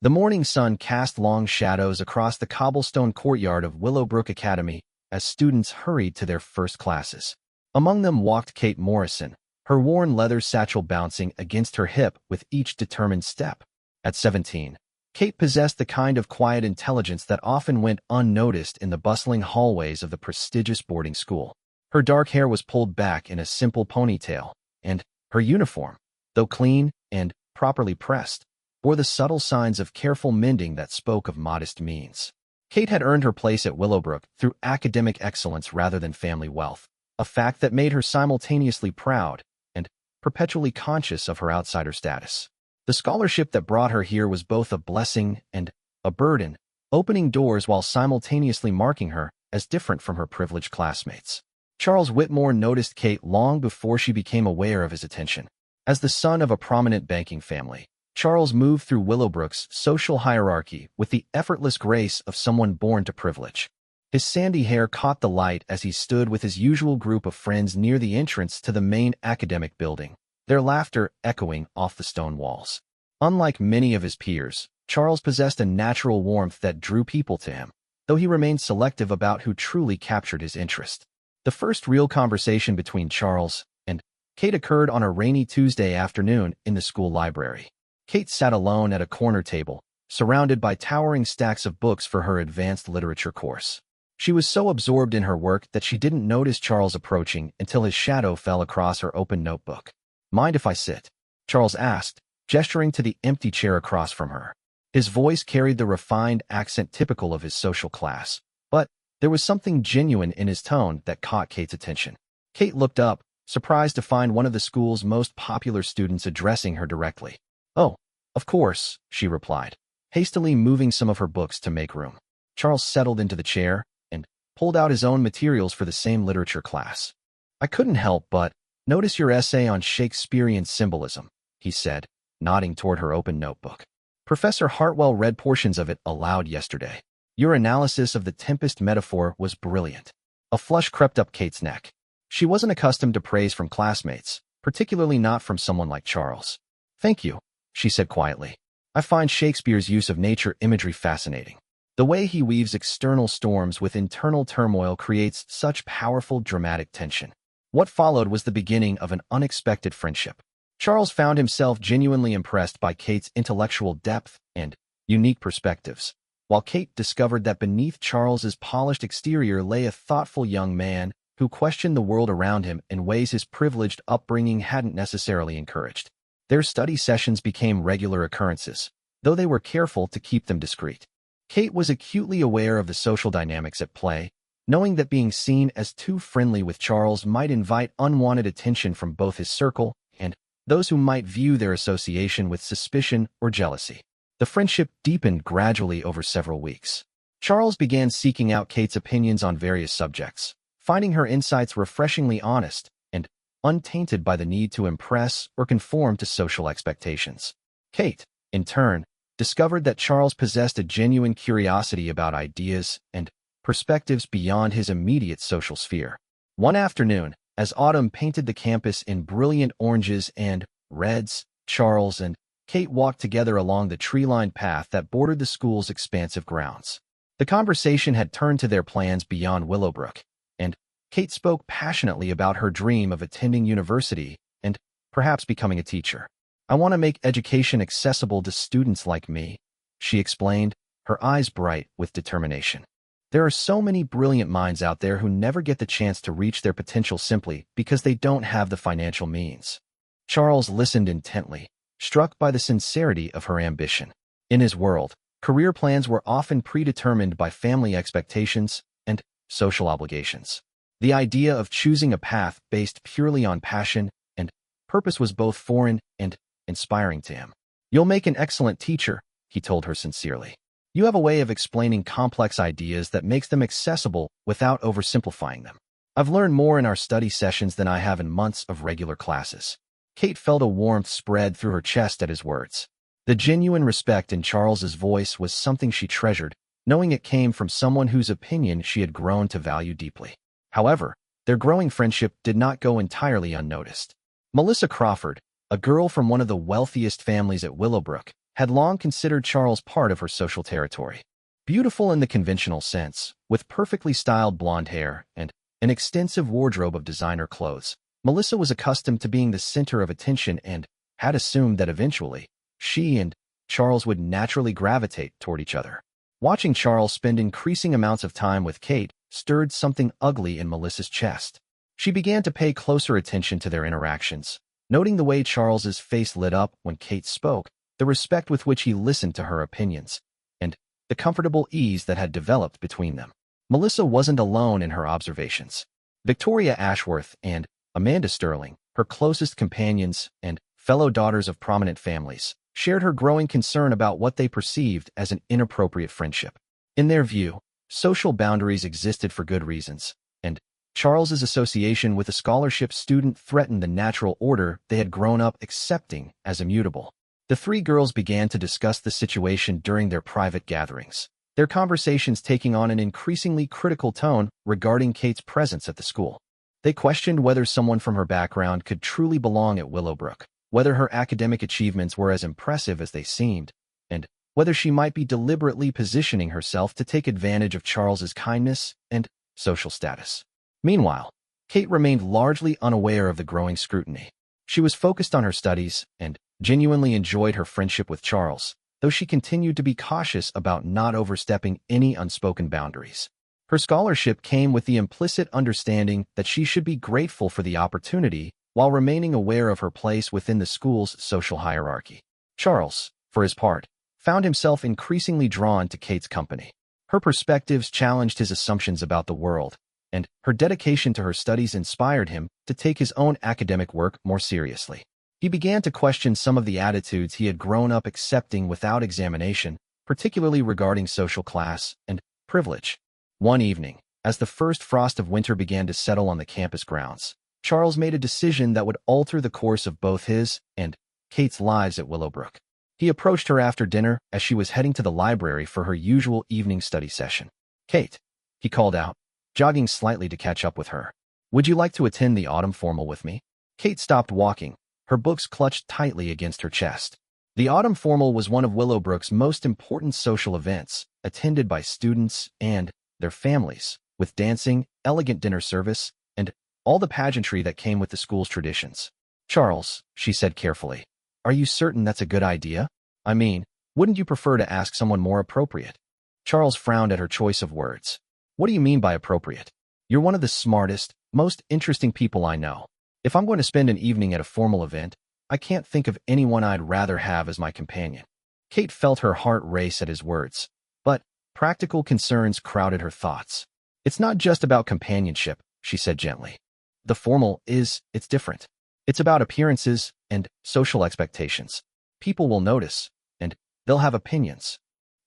The morning sun cast long shadows across the cobblestone courtyard of Willowbrook Academy as students hurried to their first classes. Among them walked Kate Morrison, her worn leather satchel bouncing against her hip with each determined step. At 17, Kate possessed the kind of quiet intelligence that often went unnoticed in the bustling hallways of the prestigious boarding school. Her dark hair was pulled back in a simple ponytail, and her uniform, though clean and properly pressed, bore the subtle signs of careful mending that spoke of modest means. Kate had earned her place at Willowbrook through academic excellence rather than family wealth, a fact that made her simultaneously proud and perpetually conscious of her outsider status. The scholarship that brought her here was both a blessing and a burden, opening doors while simultaneously marking her as different from her privileged classmates. Charles Whitmore noticed Kate long before she became aware of his attention. As the son of a prominent banking family, Charles moved through Willowbrook's social hierarchy with the effortless grace of someone born to privilege. His sandy hair caught the light as he stood with his usual group of friends near the entrance to the main academic building, their laughter echoing off the stone walls. Unlike many of his peers, Charles possessed a natural warmth that drew people to him, though he remained selective about who truly captured his interest. The first real conversation between Charles and Kate occurred on a rainy Tuesday afternoon in the school library. Kate sat alone at a corner table, surrounded by towering stacks of books for her advanced literature course. She was so absorbed in her work that she didn't notice Charles approaching until his shadow fell across her open notebook. "Mind if I sit?" Charles asked, gesturing to the empty chair across from her. His voice carried the refined accent typical of his social class, but there was something genuine in his tone that caught Kate's attention. Kate looked up, surprised to find one of the school's most popular students addressing her directly. "Oh, of course," she replied, hastily moving some of her books to make room. Charles settled into the chair and pulled out his own materials for the same literature class. "I couldn't help but notice your essay on Shakespearean symbolism," he said, nodding toward her open notebook. "Professor Hartwell read portions of it aloud yesterday. Your analysis of the Tempest metaphor was brilliant." A flush crept up Kate's neck. She wasn't accustomed to praise from classmates, particularly not from someone like Charles. "Thank you," she said quietly. "I find Shakespeare's use of nature imagery fascinating. The way he weaves external storms with internal turmoil creates such powerful dramatic tension." What followed was the beginning of an unexpected friendship. Charles found himself genuinely impressed by Kate's intellectual depth and unique perspectives, while Kate discovered that beneath Charles's polished exterior lay a thoughtful young man who questioned the world around him in ways his privileged upbringing hadn't necessarily encouraged. Their study sessions became regular occurrences, though they were careful to keep them discreet. Kate was acutely aware of the social dynamics at play, knowing that being seen as too friendly with Charles might invite unwanted attention from both his circle and those who might view their association with suspicion or jealousy. The friendship deepened gradually over several weeks. Charles began seeking out Kate's opinions on various subjects, finding her insights refreshingly honest and untainted by the need to impress or conform to social expectations. Kate, in turn, discovered that Charles possessed a genuine curiosity about ideas and perspectives beyond his immediate social sphere. One afternoon, as autumn painted the campus in brilliant oranges and reds, Charles and Kate walked together along the tree-lined path that bordered the school's expansive grounds. The conversation had turned to their plans beyond Willowbrook, and Kate spoke passionately about her dream of attending university and perhaps becoming a teacher. "I want to make education accessible to students like me," she explained, her eyes bright with determination. "There are so many brilliant minds out there who never get the chance to reach their potential simply because they don't have the financial means." Charles listened intently, struck by the sincerity of her ambition. In his world, career plans were often predetermined by family expectations and social obligations. The idea of choosing a path based purely on passion and purpose was both foreign and inspiring to him. "You'll make an excellent teacher," he told her sincerely. "You have a way of explaining complex ideas that makes them accessible without oversimplifying them. I've learned more in our study sessions than I have in months of regular classes." Kate felt a warmth spread through her chest at his words. The genuine respect in Charles's voice was something she treasured, knowing it came from someone whose opinion she had grown to value deeply. However, their growing friendship did not go entirely unnoticed. Melissa Crawford, a girl from one of the wealthiest families at Willowbrook, had long considered Charles part of her social territory. Beautiful in the conventional sense, with perfectly styled blonde hair and an extensive wardrobe of designer clothes, Melissa was accustomed to being the center of attention and had assumed that eventually, she and Charles would naturally gravitate toward each other. Watching Charles spend increasing amounts of time with Kate stirred something ugly in Melissa's chest. She began to pay closer attention to their interactions, noting the way Charles's face lit up when Kate spoke, the respect with which he listened to her opinions, and the comfortable ease that had developed between them. Melissa wasn't alone in her observations. Victoria Ashworth and Amanda Sterling, her closest companions and fellow daughters of prominent families, shared her growing concern about what they perceived as an inappropriate friendship. In their view, social boundaries existed for good reasons, and Charles's association with a scholarship student threatened the natural order they had grown up accepting as immutable. The three girls began to discuss the situation during their private gatherings, their conversations taking on an increasingly critical tone regarding Kate's presence at the school. They questioned whether someone from her background could truly belong at Willowbrook, whether her academic achievements were as impressive as they seemed, and whether she might be deliberately positioning herself to take advantage of Charles's kindness and social status. Meanwhile, Kate remained largely unaware of the growing scrutiny. She was focused on her studies and genuinely enjoyed her friendship with Charles, though she continued to be cautious about not overstepping any unspoken boundaries. Her scholarship came with the implicit understanding that she should be grateful for the opportunity while remaining aware of her place within the school's social hierarchy. Charles, for his part, found himself increasingly drawn to Kate's company. Her perspectives challenged his assumptions about the world, and her dedication to her studies inspired him to take his own academic work more seriously. He began to question some of the attitudes he had grown up accepting without examination, particularly regarding social class and privilege. One evening, as the first frost of winter began to settle on the campus grounds, Charles made a decision that would alter the course of both his and Kate's lives at Willowbrook. He approached her after dinner as she was heading to the library for her usual evening study session. "Kate," he called out, jogging slightly to catch up with her. "Would you like to attend the autumn formal with me?" Kate stopped walking, her books clutched tightly against her chest. The autumn formal was one of Willowbrook's most important social events, attended by students and their families, with dancing, elegant dinner service, and all the pageantry that came with the school's traditions. "Charles," she said carefully, "are you certain that's a good idea? I mean, wouldn't you prefer to ask someone more appropriate?" Charles frowned at her choice of words. "What do you mean by appropriate? You're one of the smartest, most interesting people I know. If I'm going to spend an evening at a formal event, I can't think of anyone I'd rather have as my companion." Kate felt her heart race at his words, but practical concerns crowded her thoughts. "It's not just about companionship," she said gently. "The formal it's different. It's about appearances and social expectations. People will notice, and they'll have opinions."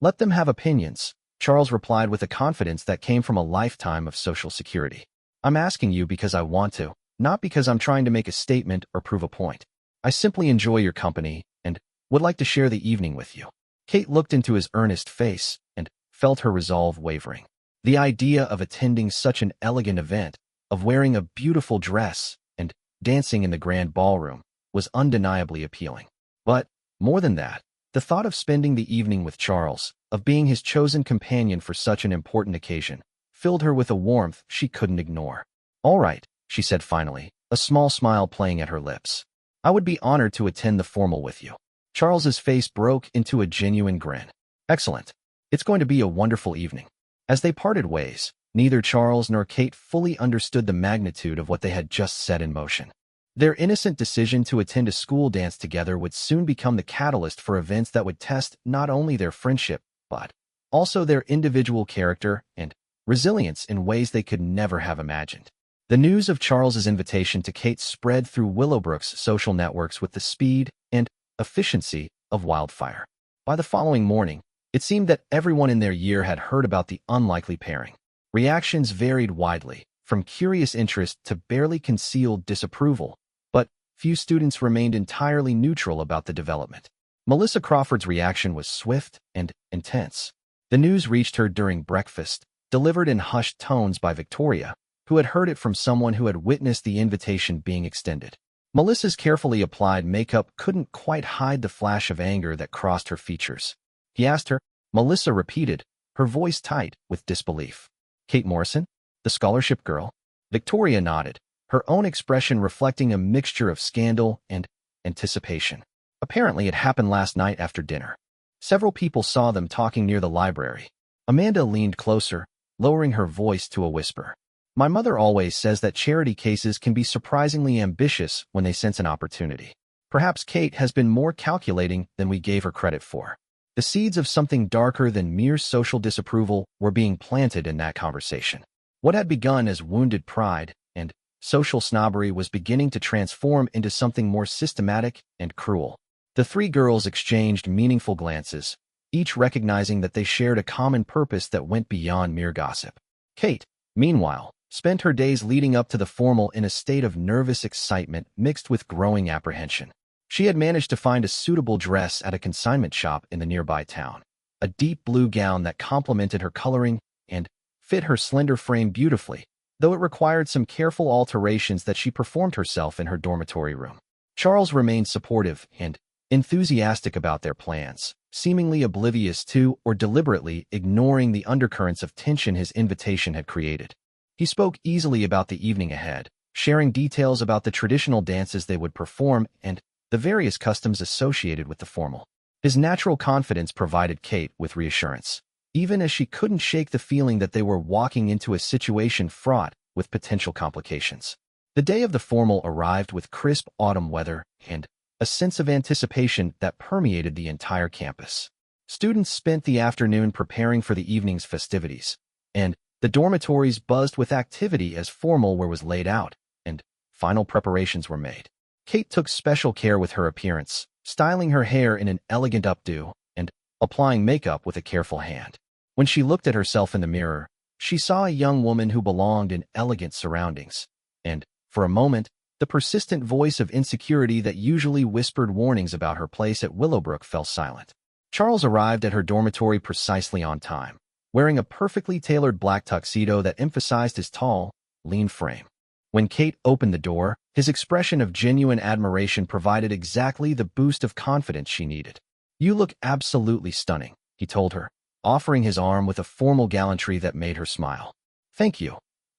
"Let them have opinions," Charles replied with a confidence that came from a lifetime of social security. "I'm asking you because I want to, not because I'm trying to make a statement or prove a point. I simply enjoy your company and would like to share the evening with you." Kate looked into his earnest face and felt her resolve wavering. The idea of attending such an elegant event, of wearing a beautiful dress and dancing in the grand ballroom, was undeniably appealing. But, more than that, the thought of spending the evening with Charles, of being his chosen companion for such an important occasion, filled her with a warmth she couldn't ignore. "All right," she said finally, a small smile playing at her lips. "I would be honored to attend the formal with you." Charles's face broke into a genuine grin. "Excellent. It's going to be a wonderful evening." As they parted ways, neither Charles nor Kate fully understood the magnitude of what they had just set in motion. Their innocent decision to attend a school dance together would soon become the catalyst for events that would test not only their friendship, but also their individual character and resilience in ways they could never have imagined. The news of Charles's invitation to Kate spread through Willowbrook's social networks with the speed and efficiency of wildfire. By the following morning, it seemed that everyone in their year had heard about the unlikely pairing. Reactions varied widely, from curious interest to barely concealed disapproval, but few students remained entirely neutral about the development. Melissa Crawford's reaction was swift and intense. The news reached her during breakfast, delivered in hushed tones by Victoria, who had heard it from someone who had witnessed the invitation being extended. Melissa's carefully applied makeup couldn't quite hide the flash of anger that crossed her features. He asked her. Melissa repeated, her voice tight with disbelief. Kate Morrison? The scholarship girl? Victoria nodded, her own expression reflecting a mixture of scandal and anticipation. Apparently it happened last night after dinner. Several people saw them talking near the library. Amanda leaned closer, lowering her voice to a whisper. My mother always says that charity cases can be surprisingly ambitious when they sense an opportunity. Perhaps Kate has been more calculating than we gave her credit for. The seeds of something darker than mere social disapproval were being planted in that conversation. What had begun as wounded pride and social snobbery was beginning to transform into something more systematic and cruel. The three girls exchanged meaningful glances, each recognizing that they shared a common purpose that went beyond mere gossip. Kate, meanwhile, spent her days leading up to the formal in a state of nervous excitement mixed with growing apprehension. She had managed to find a suitable dress at a consignment shop in the nearby town, a deep blue gown that complemented her coloring and fit her slender frame beautifully, though it required some careful alterations that she performed herself in her dormitory room. Charles remained supportive and enthusiastic about their plans, seemingly oblivious to or deliberately ignoring the undercurrents of tension his invitation had created. He spoke easily about the evening ahead, sharing details about the traditional dances they would perform and the various customs associated with the formal. His natural confidence provided Kate with reassurance, even as she couldn't shake the feeling that they were walking into a situation fraught with potential complications. The day of the formal arrived with crisp autumn weather and a sense of anticipation that permeated the entire campus. Students spent the afternoon preparing for the evening's festivities, and the dormitories buzzed with activity as formal wear was laid out and final preparations were made. Kate took special care with her appearance, styling her hair in an elegant updo and applying makeup with a careful hand. When she looked at herself in the mirror, she saw a young woman who belonged in elegant surroundings, and, for a moment, the persistent voice of insecurity that usually whispered warnings about her place at Willowbrook fell silent. Charles arrived at her dormitory precisely on time, wearing a perfectly tailored black tuxedo that emphasized his tall, lean frame. When Kate opened the door, his expression of genuine admiration provided exactly the boost of confidence she needed. You look absolutely stunning, he told her, offering his arm with a formal gallantry that made her smile. Thank you,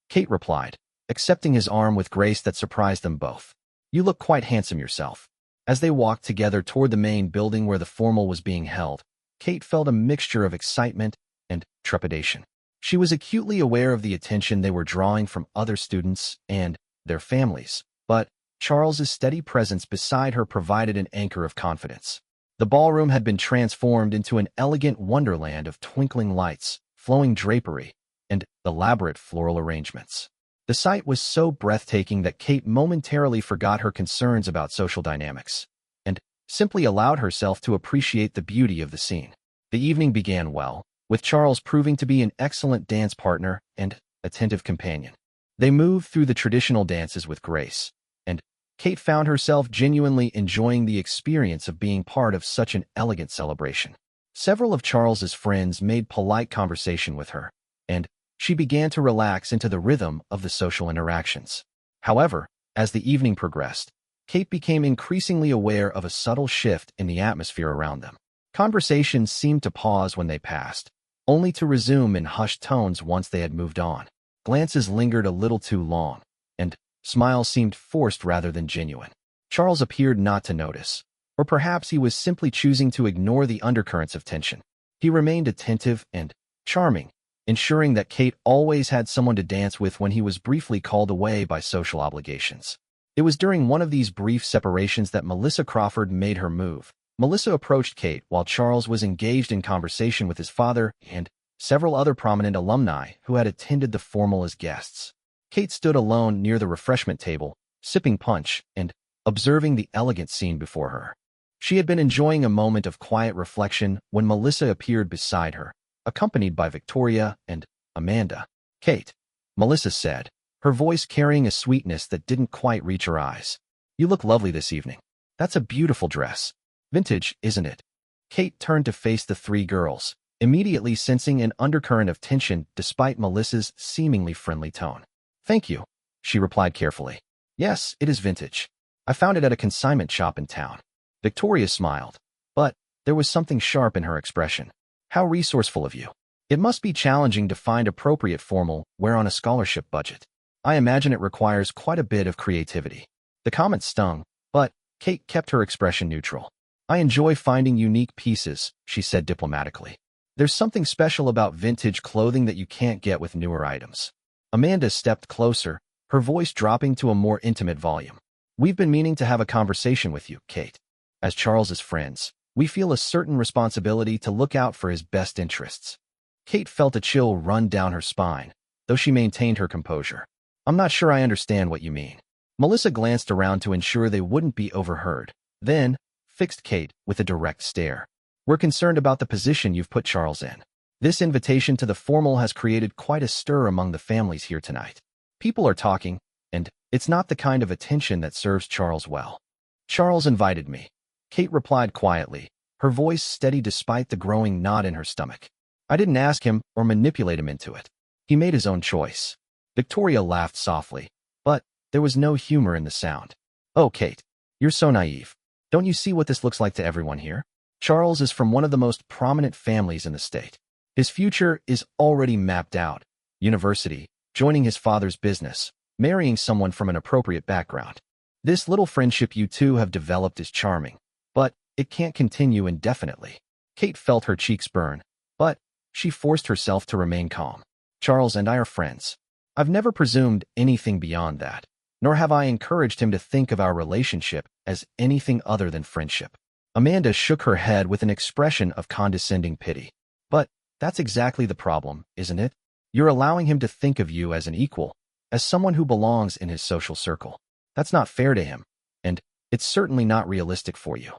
Kate replied, accepting his arm with grace that surprised them both. You look quite handsome yourself. As they walked together toward the main building where the formal was being held, Kate felt a mixture of excitement and trepidation. She was acutely aware of the attention they were drawing from other students and their families, but Charles's steady presence beside her provided an anchor of confidence. The ballroom had been transformed into an elegant wonderland of twinkling lights, flowing drapery, and elaborate floral arrangements. The sight was so breathtaking that Kate momentarily forgot her concerns about social dynamics and simply allowed herself to appreciate the beauty of the scene. The evening began well, with Charles proving to be an excellent dance partner and attentive companion. They moved through the traditional dances with grace, and Kate found herself genuinely enjoying the experience of being part of such an elegant celebration. Several of Charles's friends made polite conversation with her, and she began to relax into the rhythm of the social interactions. However, as the evening progressed, Kate became increasingly aware of a subtle shift in the atmosphere around them. Conversations seemed to pause when they passed, only to resume in hushed tones once they had moved on. Glances lingered a little too long, and smiles seemed forced rather than genuine. Charles appeared not to notice, or perhaps he was simply choosing to ignore the undercurrents of tension. He remained attentive and charming, ensuring that Kate always had someone to dance with when he was briefly called away by social obligations. It was during one of these brief separations that Melissa Crawford made her move. Melissa approached Kate while Charles was engaged in conversation with his father and several other prominent alumni who had attended the formal as guests. Kate stood alone near the refreshment table, sipping punch and observing the elegant scene before her. She had been enjoying a moment of quiet reflection when Melissa appeared beside her, accompanied by Victoria and Amanda. Kate, Melissa said, her voice carrying a sweetness that didn't quite reach her eyes. You look lovely this evening. That's a beautiful dress. Vintage, isn't it? Kate turned to face the three girls, immediately sensing an undercurrent of tension despite Melissa's seemingly friendly tone. Thank you, she replied carefully. Yes, it is vintage. I found it at a consignment shop in town. Victoria smiled, but there was something sharp in her expression. How resourceful of you. It must be challenging to find appropriate formal wear on a scholarship budget. I imagine it requires quite a bit of creativity. The comment stung, but Kate kept her expression neutral. I enjoy finding unique pieces, she said diplomatically. There's something special about vintage clothing that you can't get with newer items. Amanda stepped closer, her voice dropping to a more intimate volume. We've been meaning to have a conversation with you, Kate. As Charles's friends, we feel a certain responsibility to look out for his best interests. Kate felt a chill run down her spine, though she maintained her composure. I'm not sure I understand what you mean. Melissa glanced around to ensure they wouldn't be overheard, then fixed Kate with a direct stare. We're concerned about the position you've put Charles in. This invitation to the formal has created quite a stir among the families here tonight. People are talking, and it's not the kind of attention that serves Charles well. Charles invited me, Kate replied quietly, her voice steady despite the growing knot in her stomach. I didn't ask him or manipulate him into it. He made his own choice. Victoria laughed softly, but there was no humor in the sound. Oh, Kate, you're so naive. Don't you see what this looks like to everyone here? Charles is from one of the most prominent families in the state. His future is already mapped out. University, joining his father's business, marrying someone from an appropriate background. This little friendship you two have developed is charming, but it can't continue indefinitely. Kate felt her cheeks burn, but she forced herself to remain calm. Charles and I are friends. I've never presumed anything beyond that, nor have I encouraged him to think of our relationship as anything other than friendship. Amanda shook her head with an expression of condescending pity. But that's exactly the problem, isn't it? You're allowing him to think of you as an equal, as someone who belongs in his social circle. That's not fair to him, and it's certainly not realistic for you.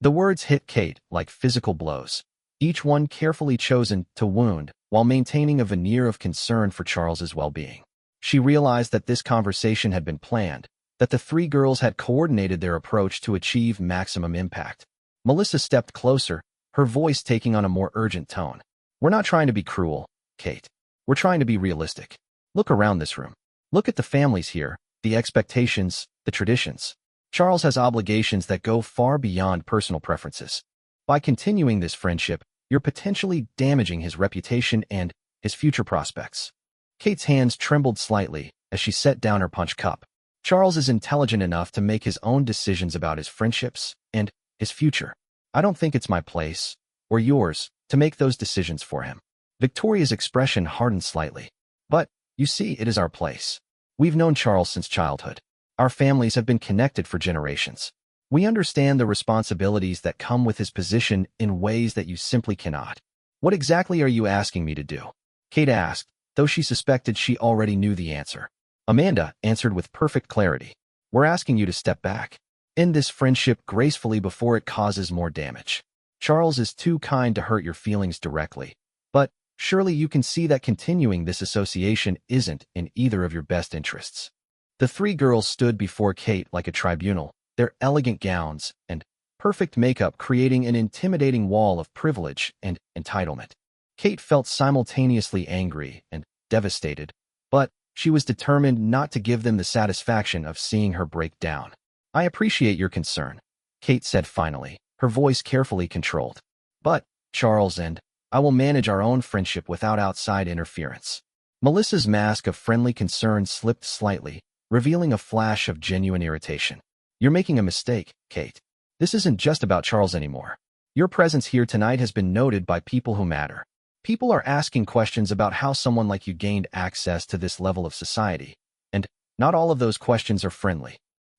The words hit Kate like physical blows, each one carefully chosen to wound while maintaining a veneer of concern for Charles's well-being. She realized that this conversation had been planned, that the three girls had coordinated their approach to achieve maximum impact. Melissa stepped closer, her voice taking on a more urgent tone. We're not trying to be cruel, Kate. We're trying to be realistic. Look around this room. Look at the families here, the expectations, the traditions. Charles has obligations that go far beyond personal preferences. By continuing this friendship, you're potentially damaging his reputation and his future prospects. Kate's hands trembled slightly as she set down her punch cup. Charles is intelligent enough to make his own decisions about his friendships and his future. I don't think it's my place, or yours, to make those decisions for him. Victoria's expression hardened slightly. But, you see, it is our place. We've known Charles since childhood. Our families have been connected for generations. We understand the responsibilities that come with his position in ways that you simply cannot. What exactly are you asking me to do? Kate asked, though she suspected she already knew the answer. Amanda answered with perfect clarity. We're asking you to step back. End this friendship gracefully before it causes more damage. Charles is too kind to hurt your feelings directly, but surely you can see that continuing this association isn't in either of your best interests. The three girls stood before Kate like a tribunal, their elegant gowns and perfect makeup creating an intimidating wall of privilege and entitlement. Kate felt simultaneously angry and devastated, but she was determined not to give them the satisfaction of seeing her break down. I appreciate your concern, Kate said finally, her voice carefully controlled. But, Charles and I will manage our own friendship without outside interference. Melissa's mask of friendly concern slipped slightly, revealing a flash of genuine irritation. You're making a mistake, Kate. This isn't just about Charles anymore. Your presence here tonight has been noted by people who matter. People are asking questions about how someone like you gained access to this level of society, and not all of those questions are friendly.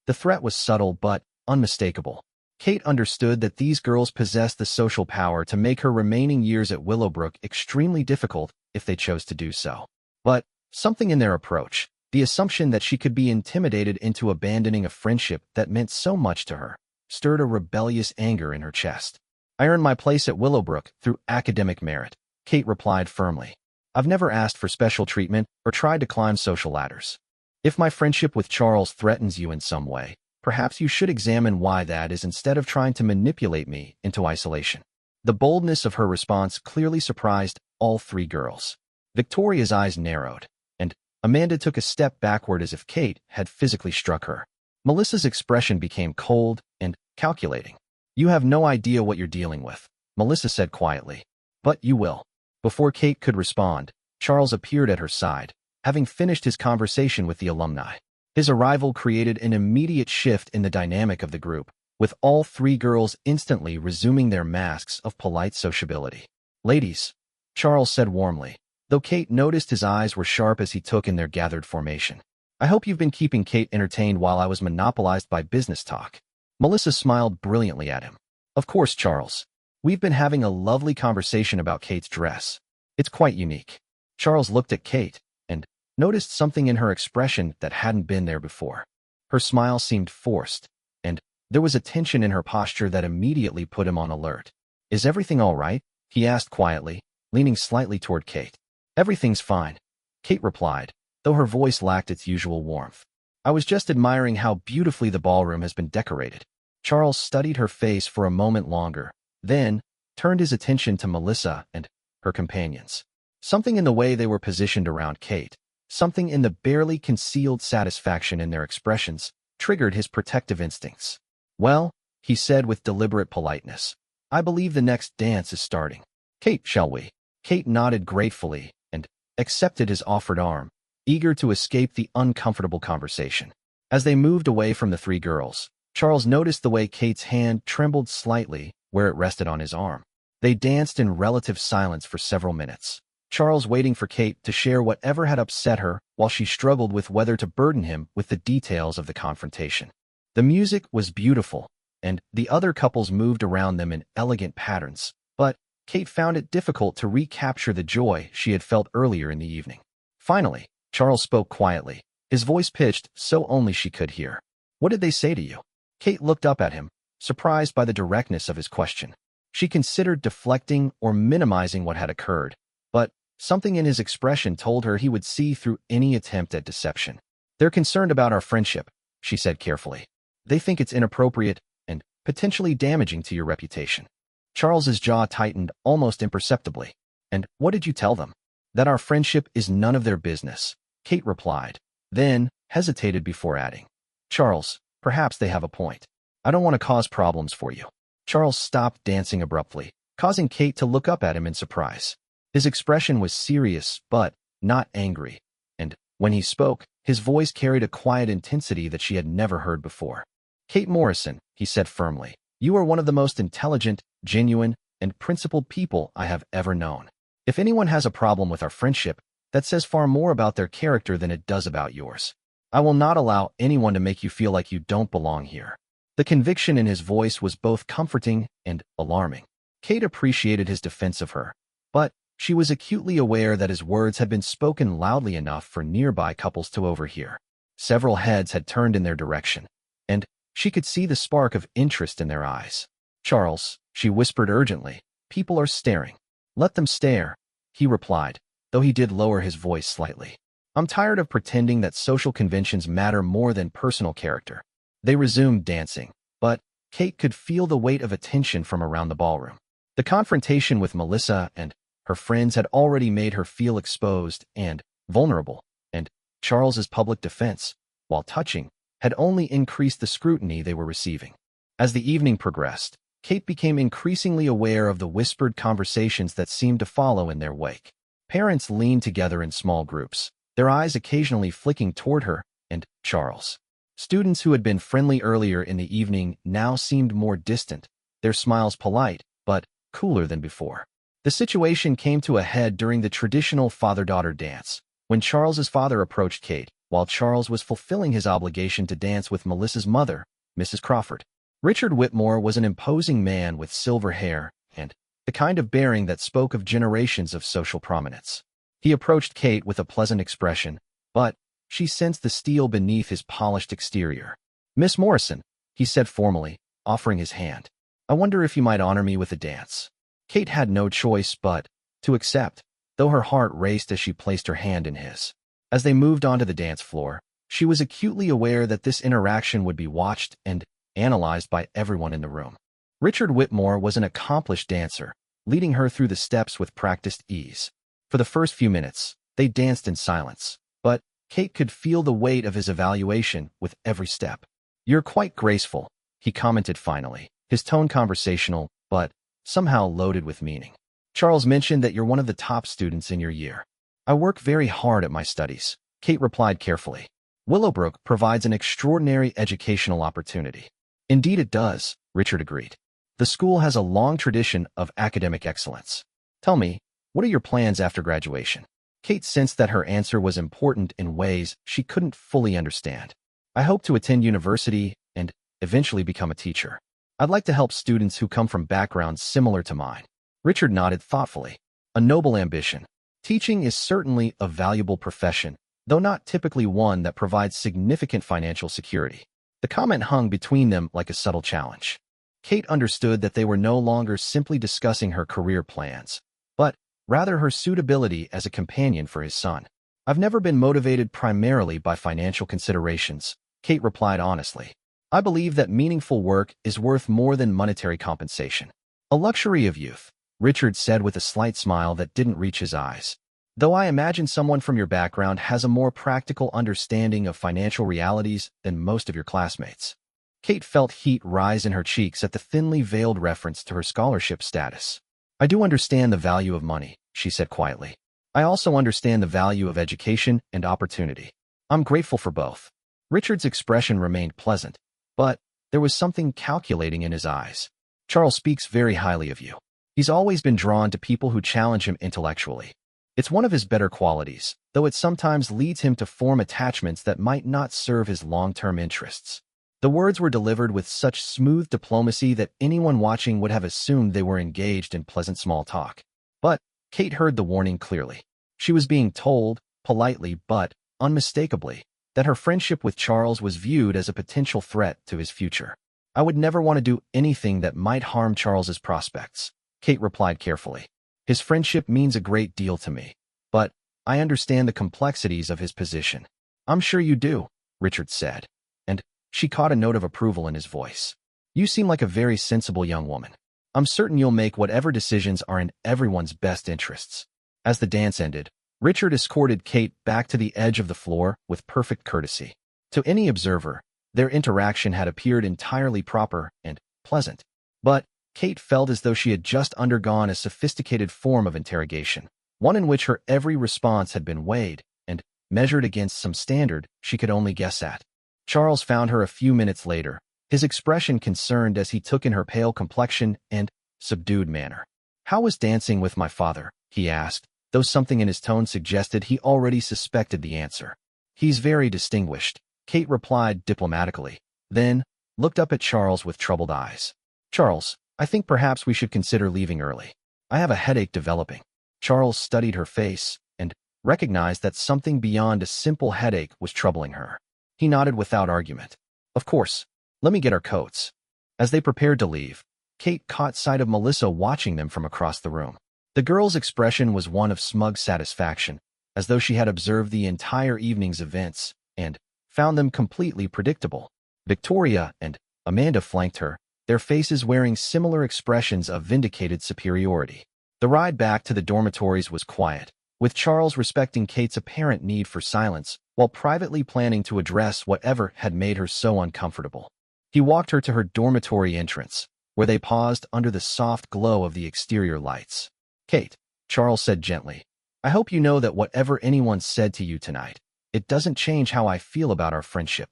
The threat was subtle but unmistakable. Kate understood that these girls possessed the social power to make her remaining years at Willowbrook extremely difficult if they chose to do so. But something in their approach, the assumption that she could be intimidated into abandoning a friendship that meant so much to her, stirred a rebellious anger in her chest. I earned my place at Willowbrook through academic merit, Kate replied firmly. I've never asked for special treatment or tried to climb social ladders. If my friendship with Charles threatens you in some way, perhaps you should examine why that is instead of trying to manipulate me into isolation. The boldness of her response clearly surprised all three girls. Victoria's eyes narrowed, and Amanda took a step backward as if Kate had physically struck her. Melissa's expression became cold and calculating. You have no idea what you're dealing with, Melissa said quietly. But you will. Before Kate could respond, Charles appeared at her side, having finished his conversation with the alumni. His arrival created an immediate shift in the dynamic of the group, with all three girls instantly resuming their masks of polite sociability. Ladies, Charles said warmly, though Kate noticed his eyes were sharp as he took in their gathered formation. I hope you've been keeping Kate entertained while I was monopolized by business talk. Melissa smiled brilliantly at him. Of course, Charles. We've been having a lovely conversation about Kate's dress. It's quite unique. Charles looked at Kate and noticed something in her expression that hadn't been there before. Her smile seemed forced, and there was a tension in her posture that immediately put him on alert. Is everything all right? He asked quietly, leaning slightly toward Kate. Everything's fine, Kate replied, though her voice lacked its usual warmth. I was just admiring how beautifully the ballroom has been decorated. Charles studied her face for a moment longer, then turned his attention to Melissa and her companions. Something in the way they were positioned around Kate, something in the barely concealed satisfaction in their expressions, triggered his protective instincts. Well, he said with deliberate politeness, I believe the next dance is starting. Kate, shall we? Kate nodded gratefully and accepted his offered arm, eager to escape the uncomfortable conversation. As they moved away from the three girls, Charles noticed the way Kate's hand trembled slightly where it rested on his arm. They danced in relative silence for several minutes, Charles waiting for Kate to share whatever had upset her while she struggled with whether to burden him with the details of the confrontation. The music was beautiful, and the other couples moved around them in elegant patterns, but Kate found it difficult to recapture the joy she had felt earlier in the evening. Finally, Charles spoke quietly, his voice pitched so only she could hear. What did they say to you? Kate looked up at him, surprised by the directness of his question. She considered deflecting or minimizing what had occurred, but something in his expression told her he would see through any attempt at deception. They're concerned about our friendship, she said carefully. They think it's inappropriate and potentially damaging to your reputation. Charles's jaw tightened almost imperceptibly. And what did you tell them? That our friendship is none of their business, Kate replied, then hesitated before adding. Charles, perhaps they have a point. I don't want to cause problems for you. Charles stopped dancing abruptly, causing Kate to look up at him in surprise. His expression was serious, but not angry, and when he spoke, his voice carried a quiet intensity that she had never heard before. Kate Morrison, he said firmly, you are one of the most intelligent, genuine, and principled people I have ever known. If anyone has a problem with our friendship, that says far more about their character than it does about yours. I will not allow anyone to make you feel like you don't belong here. The conviction in his voice was both comforting and alarming. Kate appreciated his defense of her, but she was acutely aware that his words had been spoken loudly enough for nearby couples to overhear. Several heads had turned in their direction, and she could see the spark of interest in their eyes. Charles, she whispered urgently, people are staring. Let them stare, he replied, though he did lower his voice slightly. I'm tired of pretending that social conventions matter more than personal character. They resumed dancing, but Kate could feel the weight of attention from around the ballroom. The confrontation with Melissa and her friends had already made her feel exposed and vulnerable, and Charles's public defense, while touching, had only increased the scrutiny they were receiving. As the evening progressed, Kate became increasingly aware of the whispered conversations that seemed to follow in their wake. Parents leaned together in small groups, their eyes occasionally flicking toward her and Charles. Students who had been friendly earlier in the evening now seemed more distant, their smiles polite, but cooler than before. The situation came to a head during the traditional father-daughter dance, when Charles's father approached Kate, while Charles was fulfilling his obligation to dance with Melissa's mother, Mrs. Crawford. Richard Whitmore was an imposing man with silver hair and the kind of bearing that spoke of generations of social prominence. He approached Kate with a pleasant expression, but she sensed the steel beneath his polished exterior. Miss Morrison, he said formally, offering his hand. I wonder if you might honor me with a dance. Kate had no choice but to accept, though her heart raced as she placed her hand in his. As they moved onto the dance floor, she was acutely aware that this interaction would be watched and analyzed by everyone in the room. Richard Whitmore was an accomplished dancer, leading her through the steps with practiced ease. For the first few minutes, they danced in silence, but Kate could feel the weight of his evaluation with every step. You're quite graceful, he commented finally, his tone conversational, but somehow loaded with meaning. Charles mentioned that you're one of the top students in your year. I work very hard at my studies, Kate replied carefully. Willowbrook provides an extraordinary educational opportunity. Indeed it does, Richard agreed. The school has a long tradition of academic excellence. Tell me, what are your plans after graduation? Kate sensed that her answer was important in ways she couldn't fully understand. I hope to attend university and eventually become a teacher. I'd like to help students who come from backgrounds similar to mine. Richard nodded thoughtfully. A noble ambition. Teaching is certainly a valuable profession, though not typically one that provides significant financial security. The comment hung between them like a subtle challenge. Kate understood that they were no longer simply discussing her career plans, but rather her suitability as a companion for his son. I've never been motivated primarily by financial considerations, Kate replied honestly. I believe that meaningful work is worth more than monetary compensation. A luxury of youth, Richard said with a slight smile that didn't reach his eyes. Though I imagine someone from your background has a more practical understanding of financial realities than most of your classmates. Kate felt heat rise in her cheeks at the thinly veiled reference to her scholarship status. I do understand the value of money, she said quietly. I also understand the value of education and opportunity. I'm grateful for both. Richard's expression remained pleasant, but there was something calculating in his eyes. Charles speaks very highly of you. He's always been drawn to people who challenge him intellectually. It's one of his better qualities, though it sometimes leads him to form attachments that might not serve his long-term interests. The words were delivered with such smooth diplomacy that anyone watching would have assumed they were engaged in pleasant small talk. But Kate heard the warning clearly. She was being told, politely but unmistakably, that her friendship with Charles was viewed as a potential threat to his future. I would never want to do anything that might harm Charles's prospects, Kate replied carefully. His friendship means a great deal to me, but I understand the complexities of his position. I'm sure you do, Richard said, and she caught a note of approval in his voice. You seem like a very sensible young woman. I'm certain you'll make whatever decisions are in everyone's best interests. As the dance ended, Richard escorted Kate back to the edge of the floor with perfect courtesy. To any observer, their interaction had appeared entirely proper and pleasant. But Kate felt as though she had just undergone a sophisticated form of interrogation, one in which her every response had been weighed and measured against some standard she could only guess at. Charles found her a few minutes later, his expression concerned as he took in her pale complexion and subdued manner. How was dancing with my father? He asked, though something in his tone suggested he already suspected the answer. He's very distinguished, Kate replied diplomatically, then looked up at Charles with troubled eyes. Charles, I think perhaps we should consider leaving early. I have a headache developing. Charles studied her face and recognized that something beyond a simple headache was troubling her. He nodded without argument. Of course, let me get our coats. As they prepared to leave, Kate caught sight of Melissa watching them from across the room. The girl's expression was one of smug satisfaction, as though she had observed the entire evening's events and found them completely predictable. Victoria and Amanda flanked her, their faces wearing similar expressions of vindicated superiority. The ride back to the dormitories was quiet, with Charles respecting Kate's apparent need for silence while privately planning to address whatever had made her so uncomfortable. He walked her to her dormitory entrance, where they paused under the soft glow of the exterior lights. Kate, Charles said gently, I hope you know that whatever anyone said to you tonight, it doesn't change how I feel about our friendship.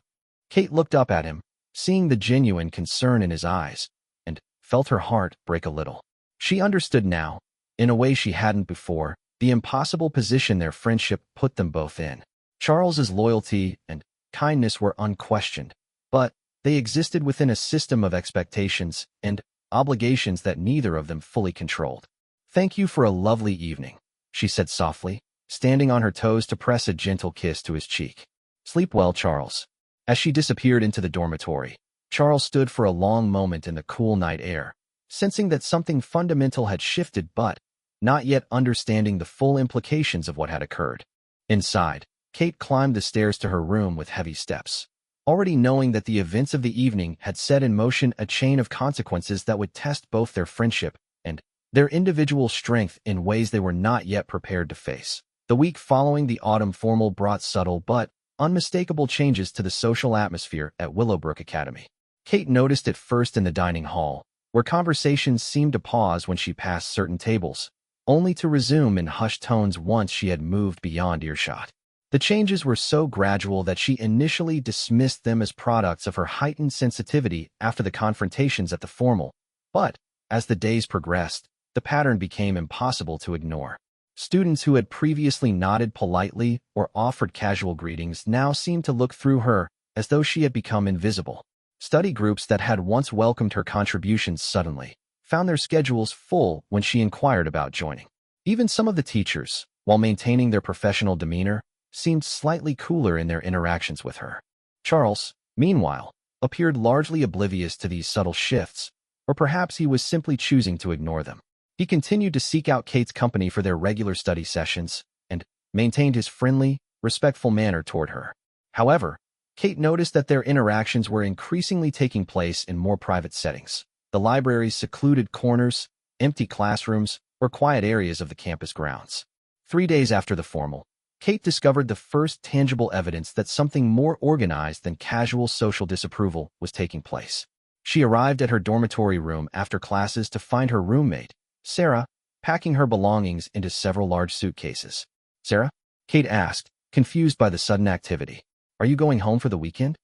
Kate looked up at him, seeing the genuine concern in his eyes, and felt her heart break a little. She understood now, in a way she hadn't before, the impossible position their friendship put them both in. Charles's loyalty and kindness were unquestioned, but they existed within a system of expectations and obligations that neither of them fully controlled. Thank you for a lovely evening, she said softly, standing on her toes to press a gentle kiss to his cheek. Sleep well, Charles. As she disappeared into the dormitory, Charles stood for a long moment in the cool night air, sensing that something fundamental had shifted but not yet understanding the full implications of what had occurred. Inside, Kate climbed the stairs to her room with heavy steps, already knowing that the events of the evening had set in motion a chain of consequences that would test both their friendship and their individual strength in ways they were not yet prepared to face. The week following the autumn formal brought subtle but unmistakable changes to the social atmosphere at Willowbrook Academy. Kate noticed it first in the dining hall, where conversations seemed to pause when she passed certain tables, only to resume in hushed tones once she had moved beyond earshot. The changes were so gradual that she initially dismissed them as products of her heightened sensitivity after the confrontations at the formal, but as the days progressed, the pattern became impossible to ignore. Students who had previously nodded politely or offered casual greetings now seemed to look through her as though she had become invisible. Study groups that had once welcomed her contributions suddenly found their schedules full when she inquired about joining. Even some of the teachers, while maintaining their professional demeanor, seemed slightly cooler in their interactions with her. Charles, meanwhile, appeared largely oblivious to these subtle shifts, or perhaps he was simply choosing to ignore them. He continued to seek out Kate's company for their regular study sessions and maintained his friendly, respectful manner toward her. However, Kate noticed that their interactions were increasingly taking place in more private settings: the library's secluded corners, empty classrooms, or quiet areas of the campus grounds. 3 days after the formal, Kate discovered the first tangible evidence that something more organized than casual social disapproval was taking place. She arrived at her dormitory room after classes to find her roommate, Sarah, packing her belongings into several large suitcases. "Sarah?" Kate asked, confused by the sudden activity. "Are you going home for the weekend?"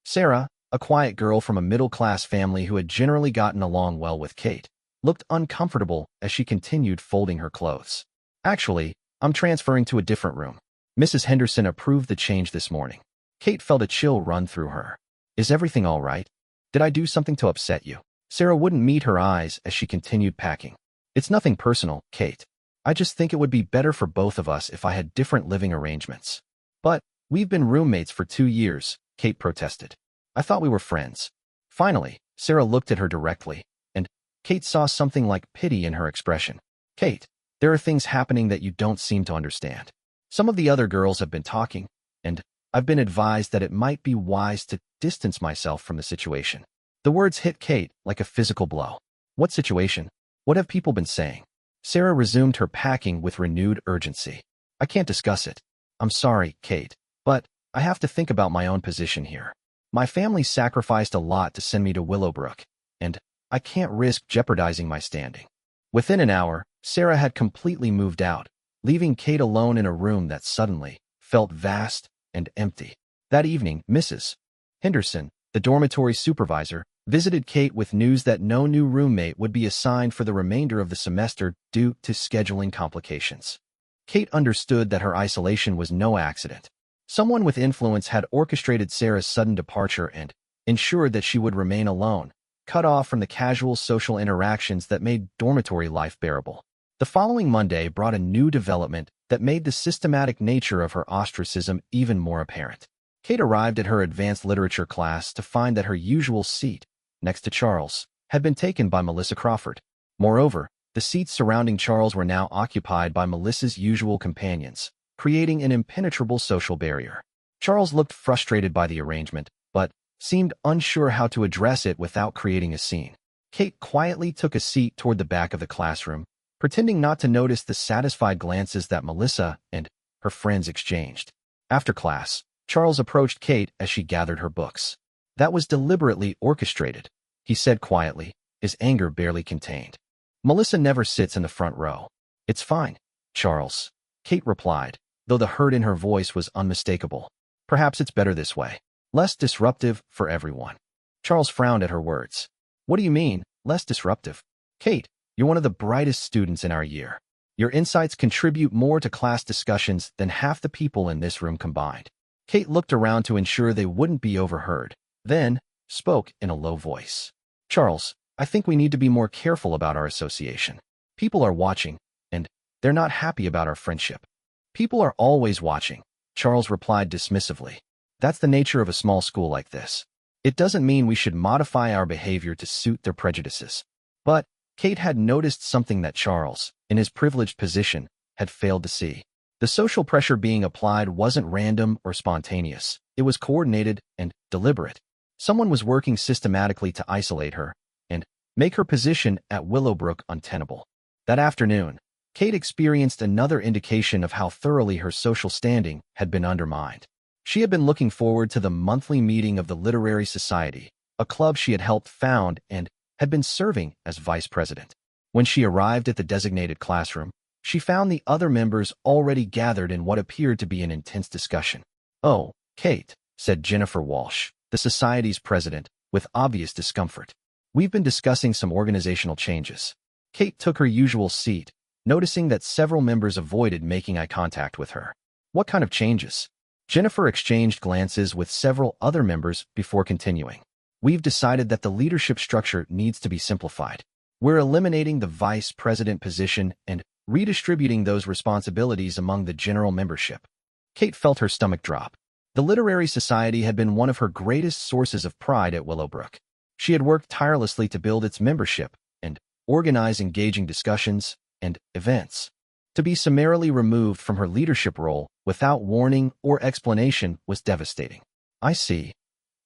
Sarah, a quiet girl from a middle-class family who had generally gotten along well with Kate, looked uncomfortable as she continued folding her clothes. "Actually, I'm transferring to a different room. Mrs. Henderson approved the change this morning." Kate felt a chill run through her. "Is everything all right? Did I do something to upset you?" Sarah wouldn't meet her eyes as she continued packing. "It's nothing personal, Kate. I just think it would be better for both of us if I had different living arrangements." "But we've been roommates for 2 years, Kate protested. "I thought we were friends." Finally, Sarah looked at her directly, and Kate saw something like pity in her expression. "Kate, there are things happening that you don't seem to understand. Some of the other girls have been talking, and I've been advised that it might be wise to distance myself from the situation." The words hit Kate like a physical blow. "What situation? What have people been saying?" Sarah resumed her packing with renewed urgency. "I can't discuss it. I'm sorry, Kate, but I have to think about my own position here. My family sacrificed a lot to send me to Willowbrook, and I can't risk jeopardizing my standing." Within an hour, Sarah had completely moved out, leaving Kate alone in a room that suddenly felt vast and empty. That evening, Mrs. Henderson, the dormitory supervisor, visited Kate with news that no new roommate would be assigned for the remainder of the semester due to scheduling complications. Kate understood that her isolation was no accident. Someone with influence had orchestrated Sarah's sudden departure and ensured that she would remain alone, cut off from the casual social interactions that made dormitory life bearable. The following Monday brought a new development that made the systematic nature of her ostracism even more apparent. Kate arrived at her advanced literature class to find that her usual seat, next to Charles, had been taken by Melissa Crawford. Moreover, the seats surrounding Charles were now occupied by Melissa's usual companions, creating an impenetrable social barrier. Charles looked frustrated by the arrangement, but seemed unsure how to address it without creating a scene. Kate quietly took a seat toward the back of the classroom, pretending not to notice the satisfied glances that Melissa and her friends exchanged. After class, Charles approached Kate as she gathered her books. "That was deliberately orchestrated," he said quietly, his anger barely contained. "Melissa never sits in the front row." "It's fine, Charles," Kate replied, though the hurt in her voice was unmistakable. "Perhaps it's better this way. Less disruptive for everyone." Charles frowned at her words. "What do you mean, less disruptive?" "Kate, you're one of the brightest students in our year. Your insights contribute more to class discussions than half the people in this room combined." Kate looked around to ensure they wouldn't be overheard, then spoke in a low voice. "Charles, I think we need to be more careful about our association. People are watching, and they're not happy about our friendship." "People are always watching," Charles replied dismissively. "That's the nature of a small school like this. It doesn't mean we should modify our behavior to suit their prejudices." But Kate had noticed something that Charles, in his privileged position, had failed to see. The social pressure being applied wasn't random or spontaneous. It was coordinated and deliberate. Someone was working systematically to isolate her and make her position at Willowbrook untenable. That afternoon, Kate experienced another indication of how thoroughly her social standing had been undermined. She had been looking forward to the monthly meeting of the Literary Society, a club she had helped found and had been serving as vice president. When she arrived at the designated classroom, she found the other members already gathered in what appeared to be an intense discussion. "Oh, Kate," said Jennifer Walsh, the society's president, with obvious discomfort. "We've been discussing some organizational changes." Kate took her usual seat, noticing that several members avoided making eye contact with her. "What kind of changes?" Jennifer exchanged glances with several other members before continuing. "We've decided that the leadership structure needs to be simplified. We're eliminating the vice president position and redistributing those responsibilities among the general membership." Kate felt her stomach drop. The Literary Society had been one of her greatest sources of pride at Willowbrook. She had worked tirelessly to build its membership and organize engaging discussions and events. To be summarily removed from her leadership role without warning or explanation was devastating. "I see,"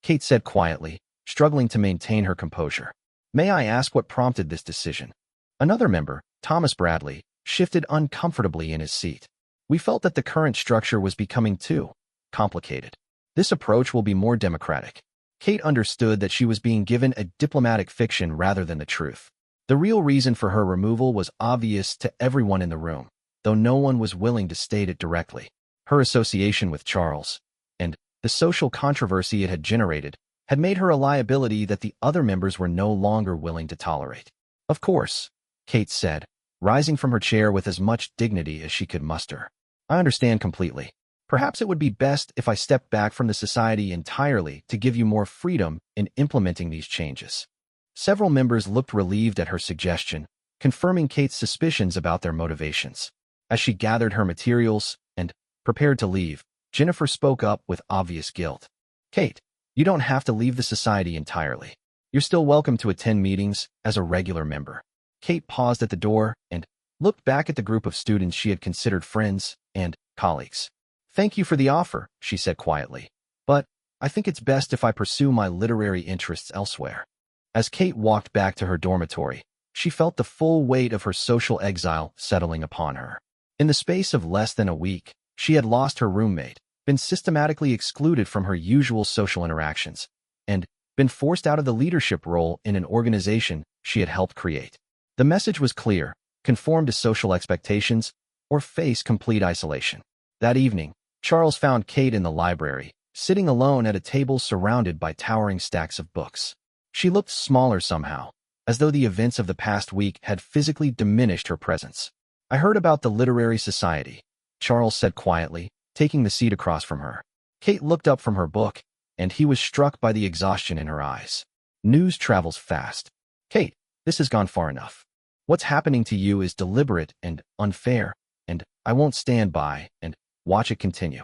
Kate said quietly, struggling to maintain her composure. "May I ask what prompted this decision?" Another member, Thomas Bradley, shifted uncomfortably in his seat. "We felt that the current structure was becoming too complicated. This approach will be more democratic." Kate understood that she was being given a diplomatic fiction rather than the truth. The real reason for her removal was obvious to everyone in the room, though no one was willing to state it directly. Her association with Charles, and the social controversy it had generated, had made her a liability that the other members were no longer willing to tolerate. "Of course," Kate said, rising from her chair with as much dignity as she could muster. "I understand completely. Perhaps it would be best if I stepped back from the society entirely to give you more freedom in implementing these changes." Several members looked relieved at her suggestion, confirming Kate's suspicions about their motivations. As she gathered her materials and prepared to leave, Jennifer spoke up with obvious guilt. "Kate, you don't have to leave the society entirely. You're still welcome to attend meetings as a regular member." Kate paused at the door and looked back at the group of students she had considered friends and colleagues. "Thank you for the offer," she said quietly, "but I think it's best if I pursue my literary interests elsewhere." As Kate walked back to her dormitory, she felt the full weight of her social exile settling upon her. In the space of less than a week, she had lost her roommate, been systematically excluded from her usual social interactions, and been forced out of the leadership role in an organization she had helped create. The message was clear: conform to social expectations or face complete isolation. That evening, Charles found Kate in the library, sitting alone at a table surrounded by towering stacks of books. She looked smaller somehow, as though the events of the past week had physically diminished her presence. "I heard about the Literary Society," Charles said quietly, taking the seat across from her. Kate looked up from her book, and he was struck by the exhaustion in her eyes. "News travels fast. Kate, this has gone far enough. What's happening to you is deliberate and unfair, and I won't stand by and watch it continue."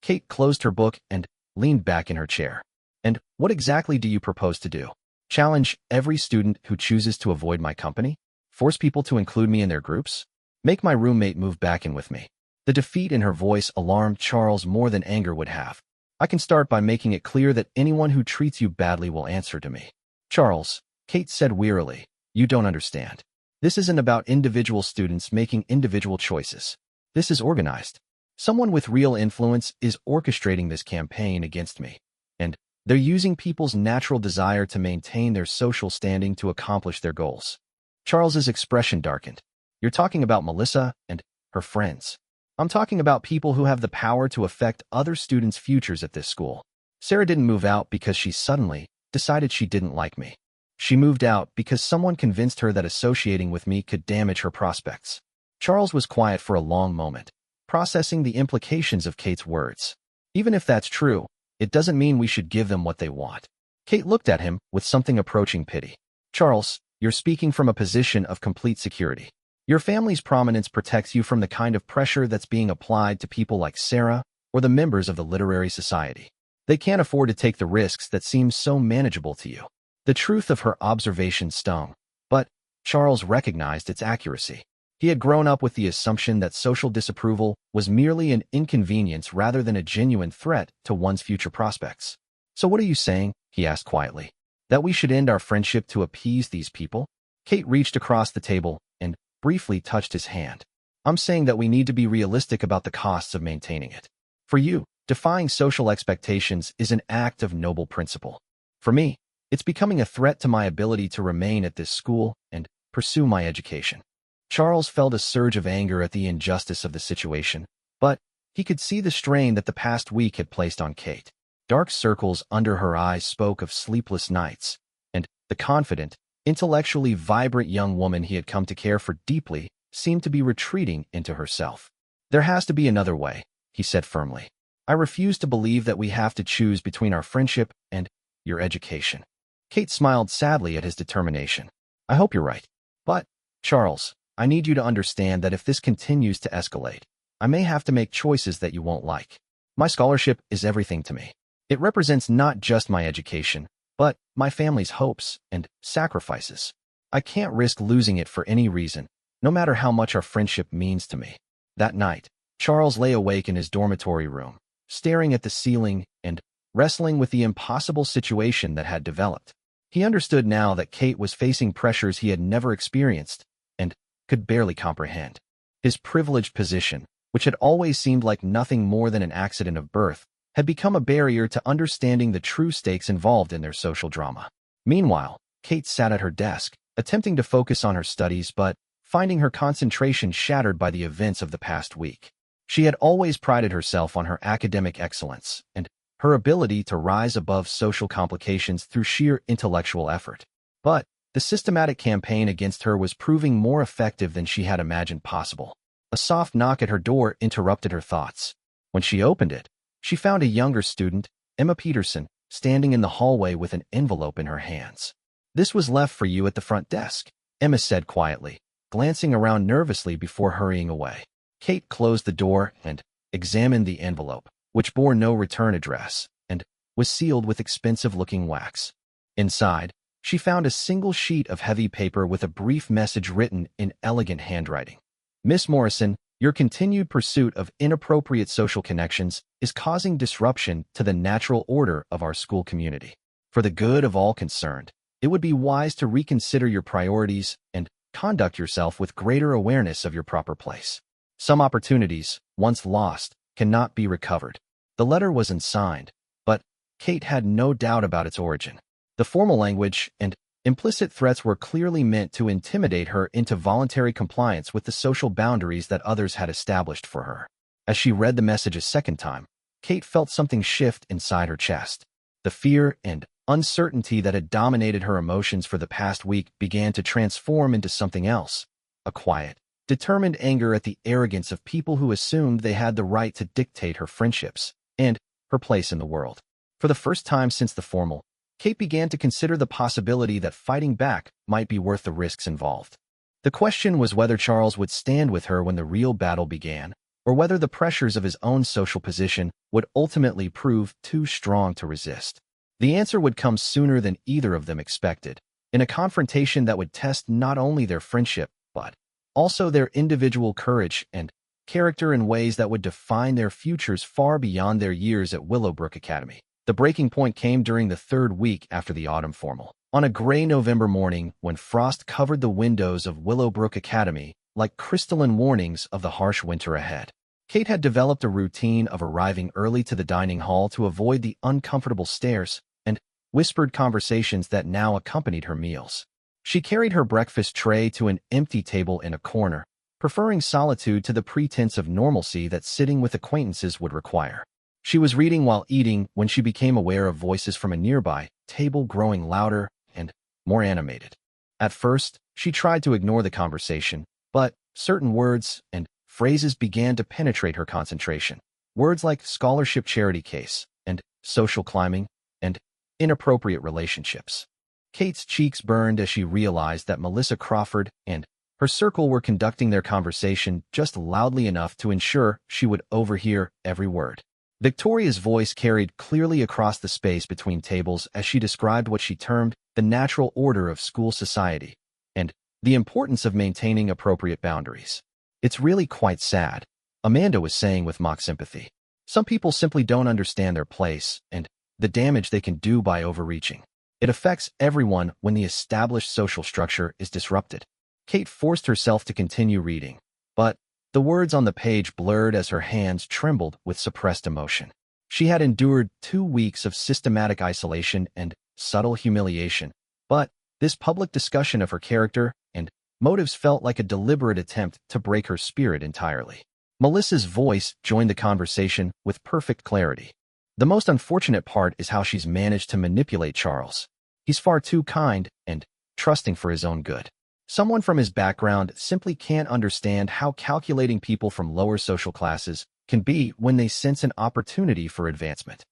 Kate closed her book and leaned back in her chair. "And what exactly do you propose to do? Challenge every student who chooses to avoid my company? Force people to include me in their groups? Make my roommate move back in with me?" The defeat in her voice alarmed Charles more than anger would have. "I can start by making it clear that anyone who treats you badly will answer to me." "Charles," Kate said wearily, "you don't understand. This isn't about individual students making individual choices. This is organized. Someone with real influence is orchestrating this campaign against me, and they're using people's natural desire to maintain their social standing to accomplish their goals." Charles's expression darkened. "You're talking about Melissa and her friends. I'm talking about people who have the power to affect other students' futures at this school. Sarah didn't move out because she suddenly decided she didn't like me. She moved out because someone convinced her that associating with me could damage her prospects." Charles was quiet for a long moment, processing the implications of Kate's words. "Even if that's true, it doesn't mean we should give them what they want." Kate looked at him with something approaching pity. "Charles, you're speaking from a position of complete security. Your family's prominence protects you from the kind of pressure that's being applied to people like Sarah or the members of the Literary Society. They can't afford to take the risks that seem so manageable to you." The truth of her observation stung, but Charles recognized its accuracy. He had grown up with the assumption that social disapproval was merely an inconvenience rather than a genuine threat to one's future prospects. "So what are you saying?" he asked quietly. "That we should end our friendship to appease these people?" Kate reached across the table and briefly touched his hand. "I'm saying that we need to be realistic about the costs of maintaining it. For you, Defying social expectations is an act of noble principle. For me, it's becoming a threat to my ability to remain at this school and pursue my education. Charles felt a surge of anger at the injustice of the situation, but he could see the strain that the past week had placed on Kate. Dark circles under her eyes spoke of sleepless nights, and the confident, intellectually vibrant young woman he had come to care for deeply seemed to be retreating into herself. "There has to be another way," he said firmly. "I refuse to believe that we have to choose between our friendship and your education." Kate smiled sadly at his determination. "I hope you're right. But, Charles, I need you to understand that if this continues to escalate, I may have to make choices that you won't like. My scholarship is everything to me. It represents not just my education, but my family's hopes and sacrifices. I can't risk losing it for any reason, no matter how much our friendship means to me." That night, Charles lay awake in his dormitory room, staring at the ceiling and wrestling with the impossible situation that had developed. He understood now that Kate was facing pressures he had never experienced and could barely comprehend. His privileged position, which had always seemed like nothing more than an accident of birth, had become a barrier to understanding the true stakes involved in their social drama. Meanwhile, Kate sat at her desk, attempting to focus on her studies but finding her concentration shattered by the events of the past week. She had always prided herself on her academic excellence and her ability to rise above social complications through sheer intellectual effort. But the systematic campaign against her was proving more effective than she had imagined possible. A soft knock at her door interrupted her thoughts. When she opened it, she found a younger student, Emma Peterson, standing in the hallway with an envelope in her hands. "This was left for you at the front desk," Emma said quietly, glancing around nervously before hurrying away. Kate closed the door and examined the envelope, which bore no return address and was sealed with expensive-looking wax. Inside, she found a single sheet of heavy paper with a brief message written in elegant handwriting. "Miss Morrison, your continued pursuit of inappropriate social connections is causing disruption to the natural order of our school community. For the good of all concerned, it would be wise to reconsider your priorities and conduct yourself with greater awareness of your proper place. Some opportunities, once lost, cannot be recovered." The letter was unsigned, but Kate had no doubt about its origin. The formal language and implicit threats were clearly meant to intimidate her into voluntary compliance with the social boundaries that others had established for her. As she read the message a second time, Kate felt something shift inside her chest. The fear and uncertainty that had dominated her emotions for the past week began to transform into something else, a quiet, determined anger at the arrogance of people who assumed they had the right to dictate her friendships and her place in the world. For the first time since the formal, Kate began to consider the possibility that fighting back might be worth the risks involved. The question was whether Charles would stand with her when the real battle began, or whether the pressures of his own social position would ultimately prove too strong to resist. The answer would come sooner than either of them expected, in a confrontation that would test not only their friendship, but also their individual courage and character in ways that would define their futures far beyond their years at Willowbrook Academy. The breaking point came during the third week after the autumn formal. On a gray November morning, when frost covered the windows of Willowbrook Academy like crystalline warnings of the harsh winter ahead, Kate had developed a routine of arriving early to the dining hall to avoid the uncomfortable stares and whispered conversations that now accompanied her meals. She carried her breakfast tray to an empty table in a corner, preferring solitude to the pretense of normalcy that sitting with acquaintances would require. She was reading while eating when she became aware of voices from a nearby table growing louder and more animated. At first, she tried to ignore the conversation, but certain words and phrases began to penetrate her concentration. Words like scholarship charity case and social climbing and inappropriate relationships. Kate's cheeks burned as she realized that Melissa Crawford and her circle were conducting their conversation just loudly enough to ensure she would overhear every word. Victoria's voice carried clearly across the space between tables as she described what she termed the natural order of school society and the importance of maintaining appropriate boundaries. "It's really quite sad," Amanda was saying with mock sympathy. "Some people simply don't understand their place and the damage they can do by overreaching. It affects everyone when the established social structure is disrupted." Kate forced herself to continue reading, but the words on the page blurred as her hands trembled with suppressed emotion. She had endured 2 weeks of systematic isolation and subtle humiliation, but this public discussion of her character and motives felt like a deliberate attempt to break her spirit entirely. Melissa's voice joined the conversation with perfect clarity. The most unfortunate part is how she's managed to manipulate Charles. He's far too kind and trusting for his own good. Someone from his background simply can't understand how calculating people from lower social classes can be when they sense an opportunity for advancement.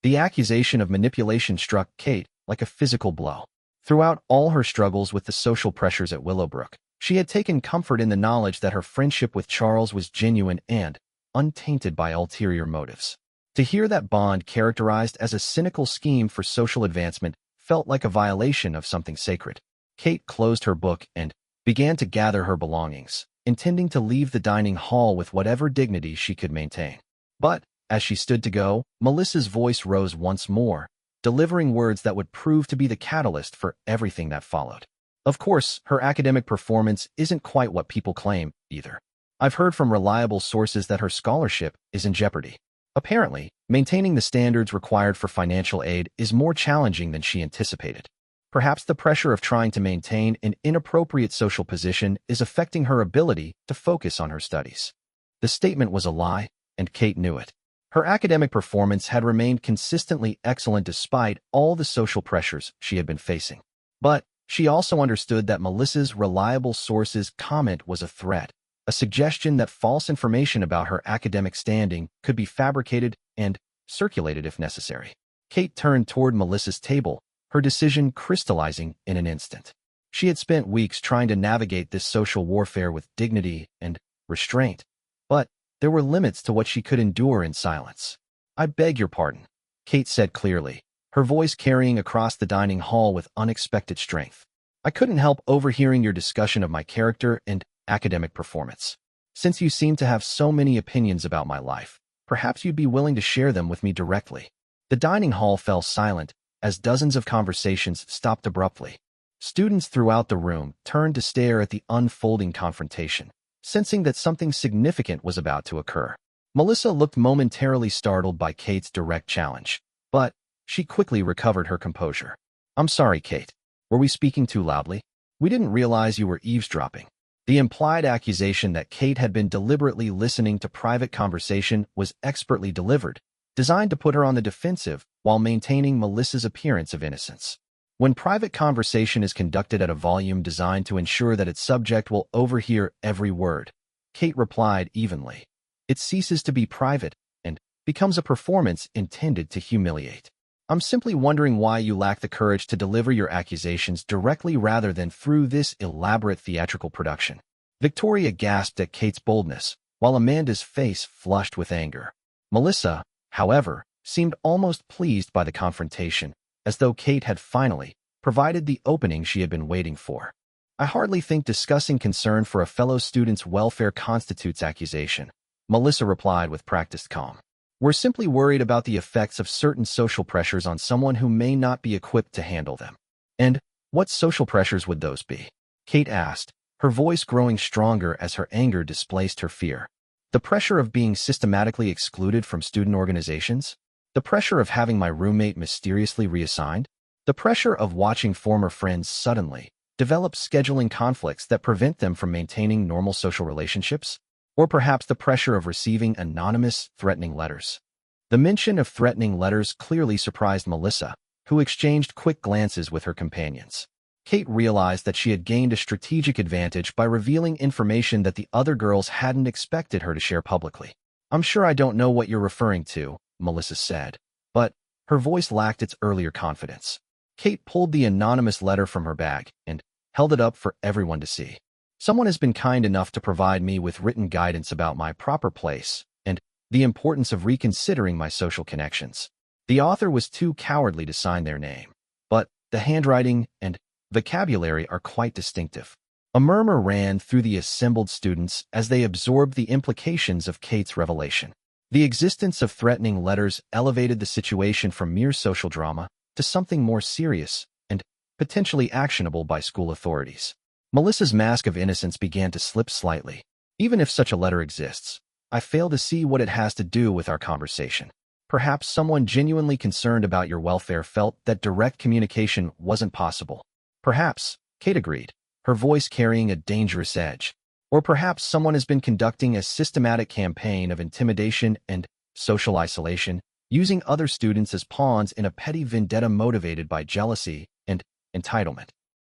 The accusation of manipulation struck Kate like a physical blow. Throughout all her struggles with the social pressures at Willowbrook, she had taken comfort in the knowledge that her friendship with Charles was genuine and untainted by ulterior motives. To hear that bond characterized as a cynical scheme for social advancement felt like a violation of something sacred. Kate closed her book and began to gather her belongings, intending to leave the dining hall with whatever dignity she could maintain. But, as she stood to go, Melissa's voice rose once more, delivering words that would prove to be the catalyst for everything that followed. Of course, her academic performance isn't quite what people claim, either. I've heard from reliable sources that her scholarship is in jeopardy. Apparently, maintaining the standards required for financial aid is more challenging than she anticipated. Perhaps the pressure of trying to maintain an inappropriate social position is affecting her ability to focus on her studies. The statement was a lie, and Kate knew it. Her academic performance had remained consistently excellent despite all the social pressures she had been facing. But she also understood that Melissa's reliable source's comment was a threat, a suggestion that false information about her academic standing could be fabricated and circulated if necessary. Kate turned toward Melissa's table, her decision crystallizing in an instant. She had spent weeks trying to navigate this social warfare with dignity and restraint, but there were limits to what she could endure in silence. "I beg your pardon," Kate said clearly, her voice carrying across the dining hall with unexpected strength. "I couldn't help overhearing your discussion of my character and academic performance. Since you seem to have so many opinions about my life, perhaps you'd be willing to share them with me directly." The dining hall fell silent as dozens of conversations stopped abruptly. Students throughout the room turned to stare at the unfolding confrontation, sensing that something significant was about to occur. Melissa looked momentarily startled by Kate's direct challenge, but she quickly recovered her composure. "I'm sorry, Kate. Were we speaking too loudly? We didn't realize you were eavesdropping." The implied accusation that Kate had been deliberately listening to private conversation was expertly delivered, designed to put her on the defensive while maintaining Melissa's appearance of innocence. When private conversation is conducted at a volume designed to ensure that its subject will overhear every word, Kate replied evenly, "It ceases to be private and becomes a performance intended to humiliate. I'm simply wondering why you lack the courage to deliver your accusations directly rather than through this elaborate theatrical production." Victoria gasped at Kate's boldness, while Amanda's face flushed with anger. Melissa, however, seemed almost pleased by the confrontation, as though Kate had finally provided the opening she had been waiting for. "I hardly think discussing concern for a fellow student's welfare constitutes accusation," Melissa replied with practiced calm. "We're simply worried about the effects of certain social pressures on someone who may not be equipped to handle them." "And what social pressures would those be?" Kate asked, her voice growing stronger as her anger displaced her fear. "The pressure of being systematically excluded from student organizations? The pressure of having my roommate mysteriously reassigned? The pressure of watching former friends suddenly develop scheduling conflicts that prevent them from maintaining normal social relationships? Or perhaps the pressure of receiving anonymous, threatening letters?" The mention of threatening letters clearly surprised Melissa, who exchanged quick glances with her companions. Kate realized that she had gained a strategic advantage by revealing information that the other girls hadn't expected her to share publicly. "I'm sure I don't know what you're referring to," Melissa said, but her voice lacked its earlier confidence. Kate pulled the anonymous letter from her bag and held it up for everyone to see. "Someone has been kind enough to provide me with written guidance about my proper place and the importance of reconsidering my social connections." The author was too cowardly to sign their name, but the handwriting and vocabulary are quite distinctive. A murmur ran through the assembled students as they absorbed the implications of Kate's revelation. The existence of threatening letters elevated the situation from mere social drama to something more serious and potentially actionable by school authorities. Melissa's mask of innocence began to slip slightly. "Even if such a letter exists, I fail to see what it has to do with our conversation." Perhaps someone genuinely concerned about your welfare felt that direct communication wasn't possible. Perhaps, Kate agreed, her voice carrying a dangerous edge. Or perhaps someone has been conducting a systematic campaign of intimidation and social isolation, using other students as pawns in a petty vendetta motivated by jealousy and entitlement.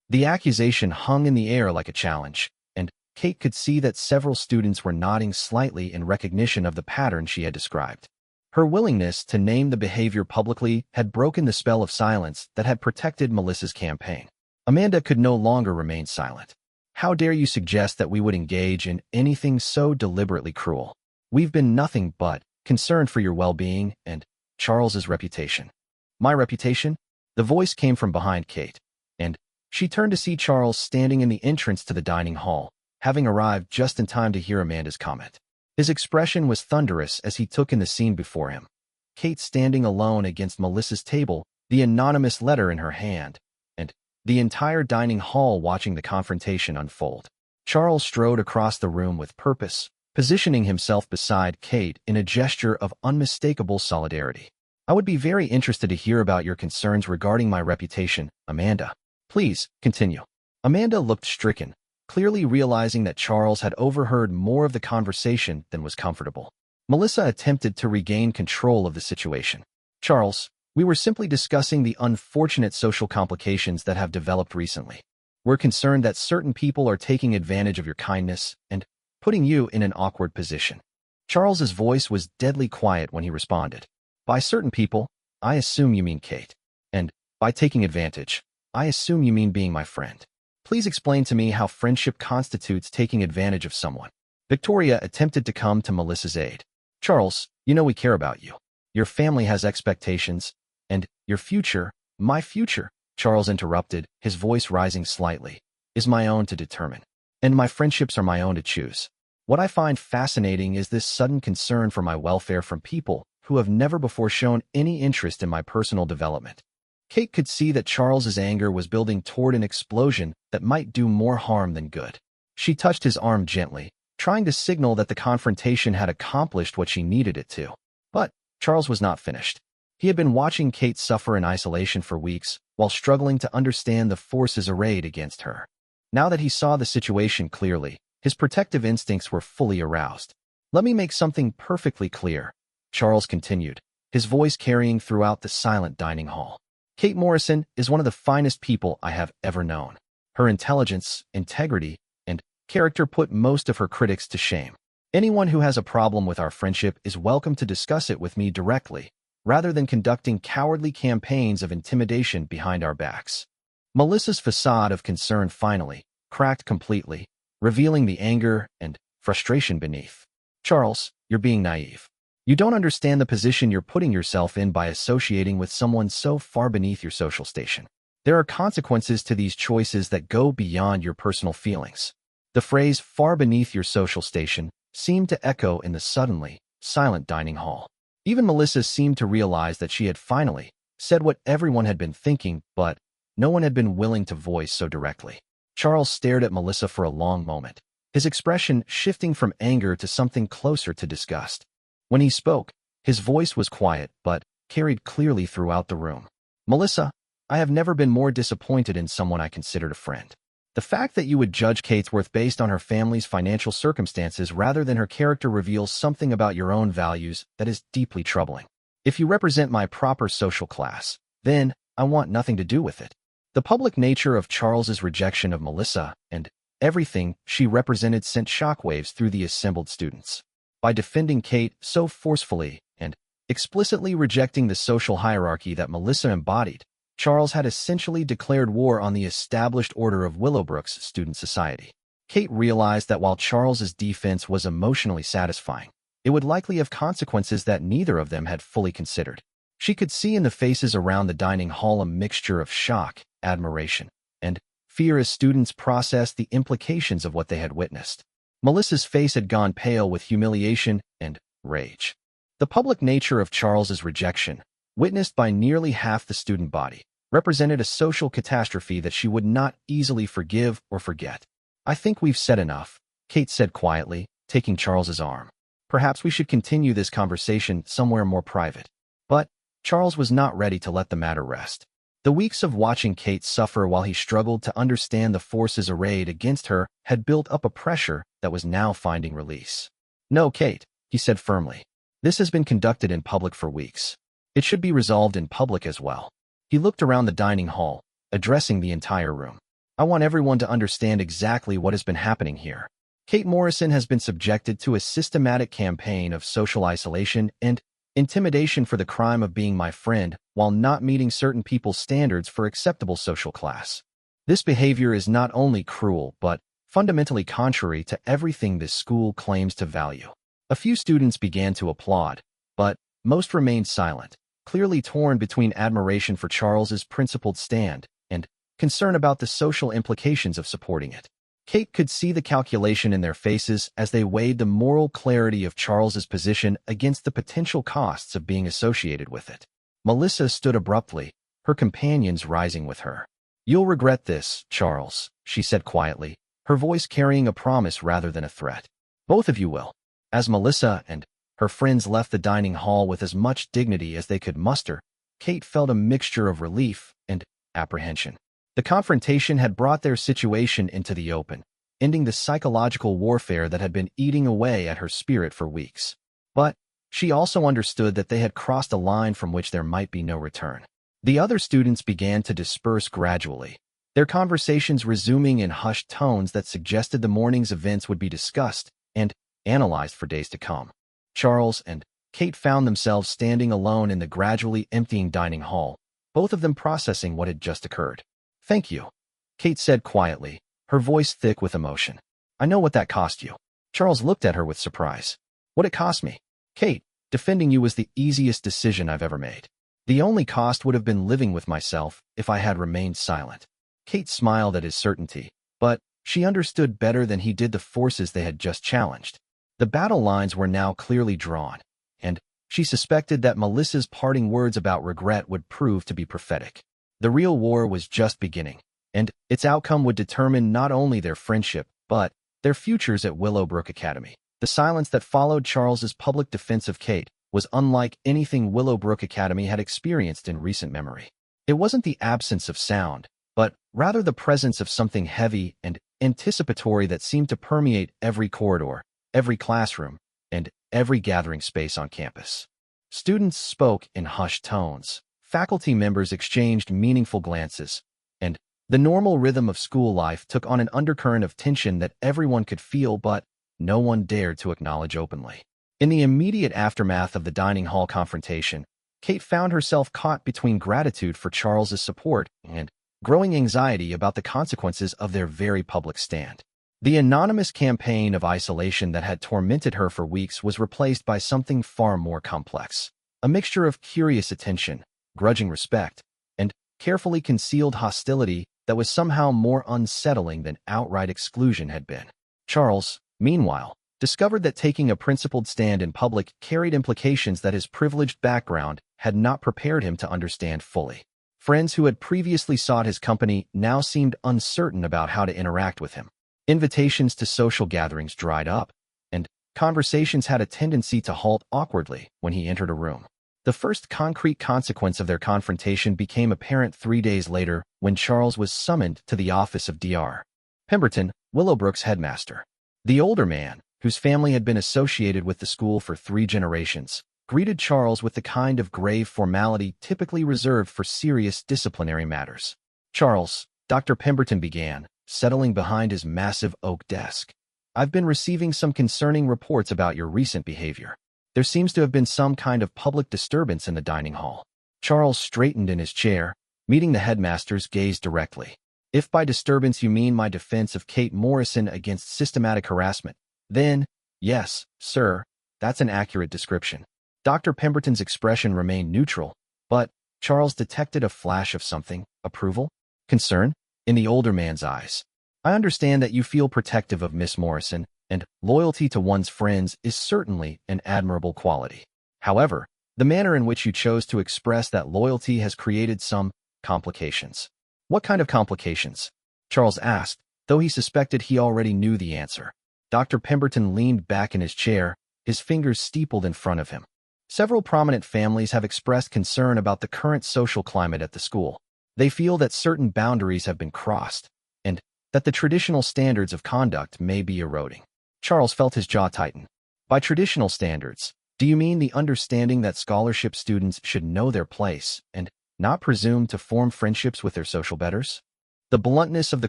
The accusation hung in the air like a challenge, and Kate could see that several students were nodding slightly in recognition of the pattern she had described. Her willingness to name the behavior publicly had broken the spell of silence that had protected Melissa's campaign. Amanda could no longer remain silent. How dare you suggest that we would engage in anything so deliberately cruel? We've been nothing but concerned for your well-being and Charles's reputation. My reputation? The voice came from behind Kate, and she turned to see Charles standing in the entrance to the dining hall, having arrived just in time to hear Amanda's comment. His expression was thunderous as he took in the scene before him. Kate standing alone against Melissa's table, the anonymous letter in her hand, and the entire dining hall watching the confrontation unfold. Charles strode across the room with purpose, positioning himself beside Kate in a gesture of unmistakable solidarity. I would be very interested to hear about your concerns regarding my reputation, Amanda. Please, continue. Amanda looked stricken, clearly realizing that Charles had overheard more of the conversation than was comfortable. Melissa attempted to regain control of the situation. Charles, we were simply discussing the unfortunate social complications that have developed recently. We're concerned that certain people are taking advantage of your kindness and putting you in an awkward position. Charles's voice was deadly quiet when he responded. By certain people, I assume you mean Kate. And by taking advantage, I assume you mean being my friend. Please explain to me how friendship constitutes taking advantage of someone. Victoria attempted to come to Melissa's aid. Charles, you know we care about you. Your family has expectations, and your future, my future, Charles interrupted, his voice rising slightly, is my own to determine. And my friendships are my own to choose. What I find fascinating is this sudden concern for my welfare from people who have never before shown any interest in my personal development. Kate could see that Charles's anger was building toward an explosion that might do more harm than good. She touched his arm gently, trying to signal that the confrontation had accomplished what she needed it to. But Charles was not finished. He had been watching Kate suffer in isolation for weeks, while struggling to understand the forces arrayed against her. Now that he saw the situation clearly, his protective instincts were fully aroused. Let me make something perfectly clear, Charles continued, his voice carrying throughout the silent dining hall. Kate Morrison is one of the finest people I have ever known. Her intelligence, integrity, and character put most of her critics to shame. Anyone who has a problem with our friendship is welcome to discuss it with me directly, rather than conducting cowardly campaigns of intimidation behind our backs. Melissa's facade of concern finally cracked completely, revealing the anger and frustration beneath. Charles, you're being naive. You don't understand the position you're putting yourself in by associating with someone so far beneath your social station. There are consequences to these choices that go beyond your personal feelings. The phrase far beneath your social station seemed to echo in the suddenly silent dining hall. Even Melissa seemed to realize that she had finally said what everyone had been thinking, but no one had been willing to voice so directly. Charles stared at Melissa for a long moment, his expression shifting from anger to something closer to disgust. When he spoke, his voice was quiet but carried clearly throughout the room. Melissa, I have never been more disappointed in someone I considered a friend. The fact that you would judge Kate's worth based on her family's financial circumstances rather than her character reveals something about your own values that is deeply troubling. If you represent my proper social class, then I want nothing to do with it. The public nature of Charles's rejection of Melissa and everything she represented sent shockwaves through the assembled students. By defending Kate so forcefully and explicitly rejecting the social hierarchy that Melissa embodied, Charles had essentially declared war on the established order of Willowbrook's student society. Kate realized that while Charles's defense was emotionally satisfying, it would likely have consequences that neither of them had fully considered. She could see in the faces around the dining hall a mixture of shock, admiration, and fear as students processed the implications of what they had witnessed. Melissa's face had gone pale with humiliation and rage. The public nature of Charles's rejection, witnessed by nearly half the student body, represented a social catastrophe that she would not easily forgive or forget. I think we've said enough, Kate said quietly, taking Charles's arm. Perhaps we should continue this conversation somewhere more private. But Charles was not ready to let the matter rest. The weeks of watching Kate suffer while he struggled to understand the forces arrayed against her had built up a pressure that was now finding release. "No, Kate," he said firmly. "This has been conducted in public for weeks. It should be resolved in public as well." He looked around the dining hall, addressing the entire room. "I want everyone to understand exactly what has been happening here. Kate Morrison has been subjected to a systematic campaign of social isolation and intimidation for the crime of being my friend while not meeting certain people's standards for acceptable social class. This behavior is not only cruel but fundamentally contrary to everything this school claims to value." A few students began to applaud, but most remained silent, clearly torn between admiration for Charles's principled stand and concern about the social implications of supporting it. Kate could see the calculation in their faces as they weighed the moral clarity of Charles's position against the potential costs of being associated with it. Melissa stood abruptly, her companions rising with her. "You'll regret this, Charles," she said quietly, her voice carrying a promise rather than a threat. "Both of you will." As Melissa and her friends left the dining hall with as much dignity as they could muster, Kate felt a mixture of relief and apprehension. The confrontation had brought their situation into the open, ending the psychological warfare that had been eating away at her spirit for weeks. But she also understood that they had crossed a line from which there might be no return. The other students began to disperse gradually, their conversations resuming in hushed tones that suggested the morning's events would be discussed and analyzed for days to come. Charles and Kate found themselves standing alone in the gradually emptying dining hall, both of them processing what had just occurred. "Thank you," Kate said quietly, her voice thick with emotion. "I know what that cost you." Charles looked at her with surprise. "What it cost me?" "Kate, defending you was the easiest decision I've ever made. The only cost would have been living with myself if I had remained silent." Kate smiled at his certainty, but she understood better than he did the forces they had just challenged. The battle lines were now clearly drawn, and she suspected that Melissa's parting words about regret would prove to be prophetic. The real war was just beginning, and its outcome would determine not only their friendship, but their futures at Willowbrook Academy. The silence that followed Charles's public defense of Kate was unlike anything Willowbrook Academy had experienced in recent memory. It wasn't the absence of sound, but rather the presence of something heavy and anticipatory that seemed to permeate every corridor, every classroom, and every gathering space on campus. Students spoke in hushed tones. Faculty members exchanged meaningful glances, and the normal rhythm of school life took on an undercurrent of tension that everyone could feel but no one dared to acknowledge openly. In the immediate aftermath of the dining hall confrontation, Kate found herself caught between gratitude for Charles's support and growing anxiety about the consequences of their very public stand. The anonymous campaign of isolation that had tormented her for weeks was replaced by something far more complex, a mixture of curious attention, grudging respect, and carefully concealed hostility that was somehow more unsettling than outright exclusion had been. Charles, meanwhile, discovered that taking a principled stand in public carried implications that his privileged background had not prepared him to understand fully. Friends who had previously sought his company now seemed uncertain about how to interact with him. Invitations to social gatherings dried up, and conversations had a tendency to halt awkwardly when he entered a room. The first concrete consequence of their confrontation became apparent 3 days later when Charles was summoned to the office of Dr. Pemberton, Willowbrook's headmaster. The older man, whose family had been associated with the school for 3 generations, greeted Charles with the kind of grave formality typically reserved for serious disciplinary matters. "Charles," Dr. Pemberton began, settling behind his massive oak desk, "I've been receiving some concerning reports about your recent behavior. There seems to have been some kind of public disturbance in the dining hall." Charles straightened in his chair, meeting the headmaster's gaze directly. "If by disturbance you mean my defense of Kate Morrison against systematic harassment, then, yes, sir, that's an accurate description." Dr. Pemberton's expression remained neutral, but Charles detected a flash of something, approval, concern, in the older man's eyes. "I understand that you feel protective of Miss Morrison, and loyalty to one's friends is certainly an admirable quality. However, the manner in which you chose to express that loyalty has created some complications." "What kind of complications?" Charles asked, though he suspected he already knew the answer. Dr. Pemberton leaned back in his chair, his fingers steepled in front of him. Several prominent families have expressed concern about the current social climate at the school. They feel that certain boundaries have been crossed, and that the traditional standards of conduct may be eroding. Charles felt his jaw tighten. By traditional standards, do you mean the understanding that scholarship students should know their place and not presume to form friendships with their social betters? The bluntness of the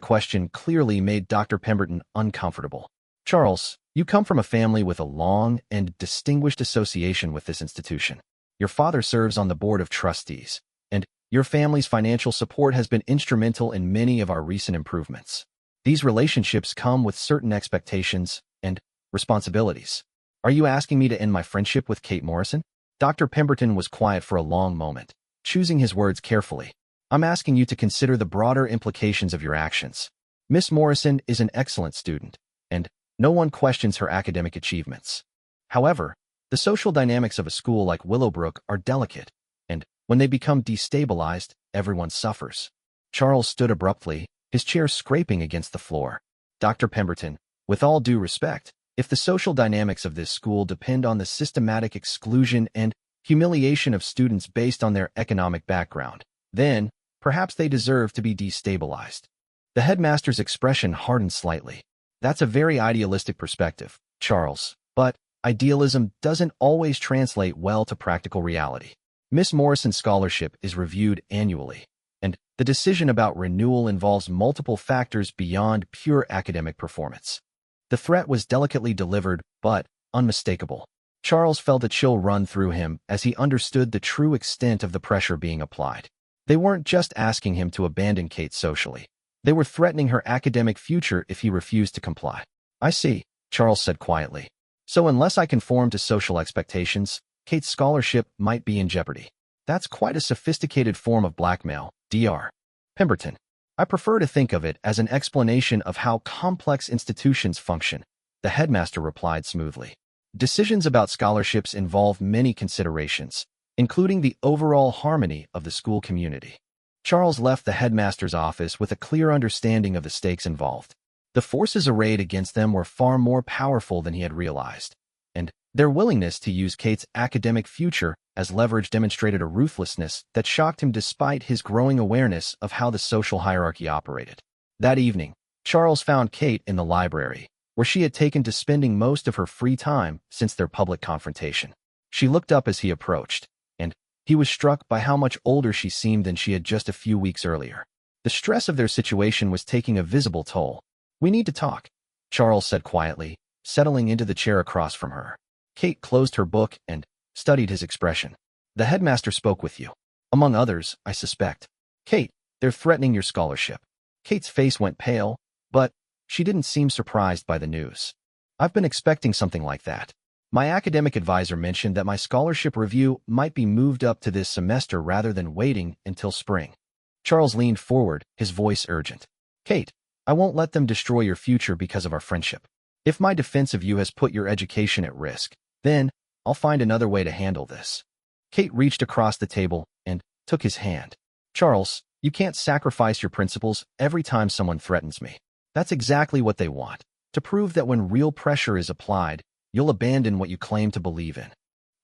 question clearly made Dr. Pemberton uncomfortable. Charles, you come from a family with a long and distinguished association with this institution. Your father serves on the board of trustees, and your family's financial support has been instrumental in many of our recent improvements. These relationships come with certain expectations and responsibilities. Are you asking me to end my friendship with Kate Morrison? Dr. Pemberton was quiet for a long moment, choosing his words carefully. I'm asking you to consider the broader implications of your actions. Miss Morrison is an excellent student, and no one questions her academic achievements. However, the social dynamics of a school like Willowbrook are delicate, and when they become destabilized, everyone suffers. Charles stood abruptly, his chair scraping against the floor. Dr. Pemberton, with all due respect, if the social dynamics of this school depend on the systematic exclusion and humiliation of students based on their economic background, then perhaps they deserve to be destabilized. The headmaster's expression hardened slightly. That's a very idealistic perspective, Charles, but idealism doesn't always translate well to practical reality. Miss Morrison's scholarship is reviewed annually, and the decision about renewal involves multiple factors beyond pure academic performance. The threat was delicately delivered, but unmistakable. Charles felt a chill run through him as he understood the true extent of the pressure being applied. They weren't just asking him to abandon Kate socially. They were threatening her academic future if he refused to comply. I see, Charles said quietly. So unless I conform to social expectations, Kate's scholarship might be in jeopardy. That's quite a sophisticated form of blackmail, Dr. Pemberton. I prefer to think of it as an explanation of how complex institutions function, the headmaster replied smoothly. Decisions about scholarships involve many considerations, including the overall harmony of the school community. Charles left the headmaster's office with a clear understanding of the stakes involved. The forces arrayed against them were far more powerful than he had realized, and their willingness to use Kate's academic future as leverage demonstrated a ruthlessness that shocked him despite his growing awareness of how the social hierarchy operated. That evening, Charles found Kate in the library, where she had taken to spending most of her free time since their public confrontation. She looked up as he approached, and he was struck by how much older she seemed than she had just a few weeks earlier. The stress of their situation was taking a visible toll. We need to talk, Charles said quietly, settling into the chair across from her. Kate closed her book and studied his expression. The headmaster spoke with you. Among others, I suspect. Kate, they're threatening your scholarship. Kate's face went pale, but she didn't seem surprised by the news. I've been expecting something like that. My academic advisor mentioned that my scholarship review might be moved up to this semester rather than waiting until spring. Charles leaned forward, his voice urgent. Kate, I won't let them destroy your future because of our friendship. If my defense of you has put your education at risk, then I'll find another way to handle this. Kate reached across the table and took his hand. Charles, you can't sacrifice your principles every time someone threatens me. That's exactly what they want, to prove that when real pressure is applied, you'll abandon what you claim to believe in.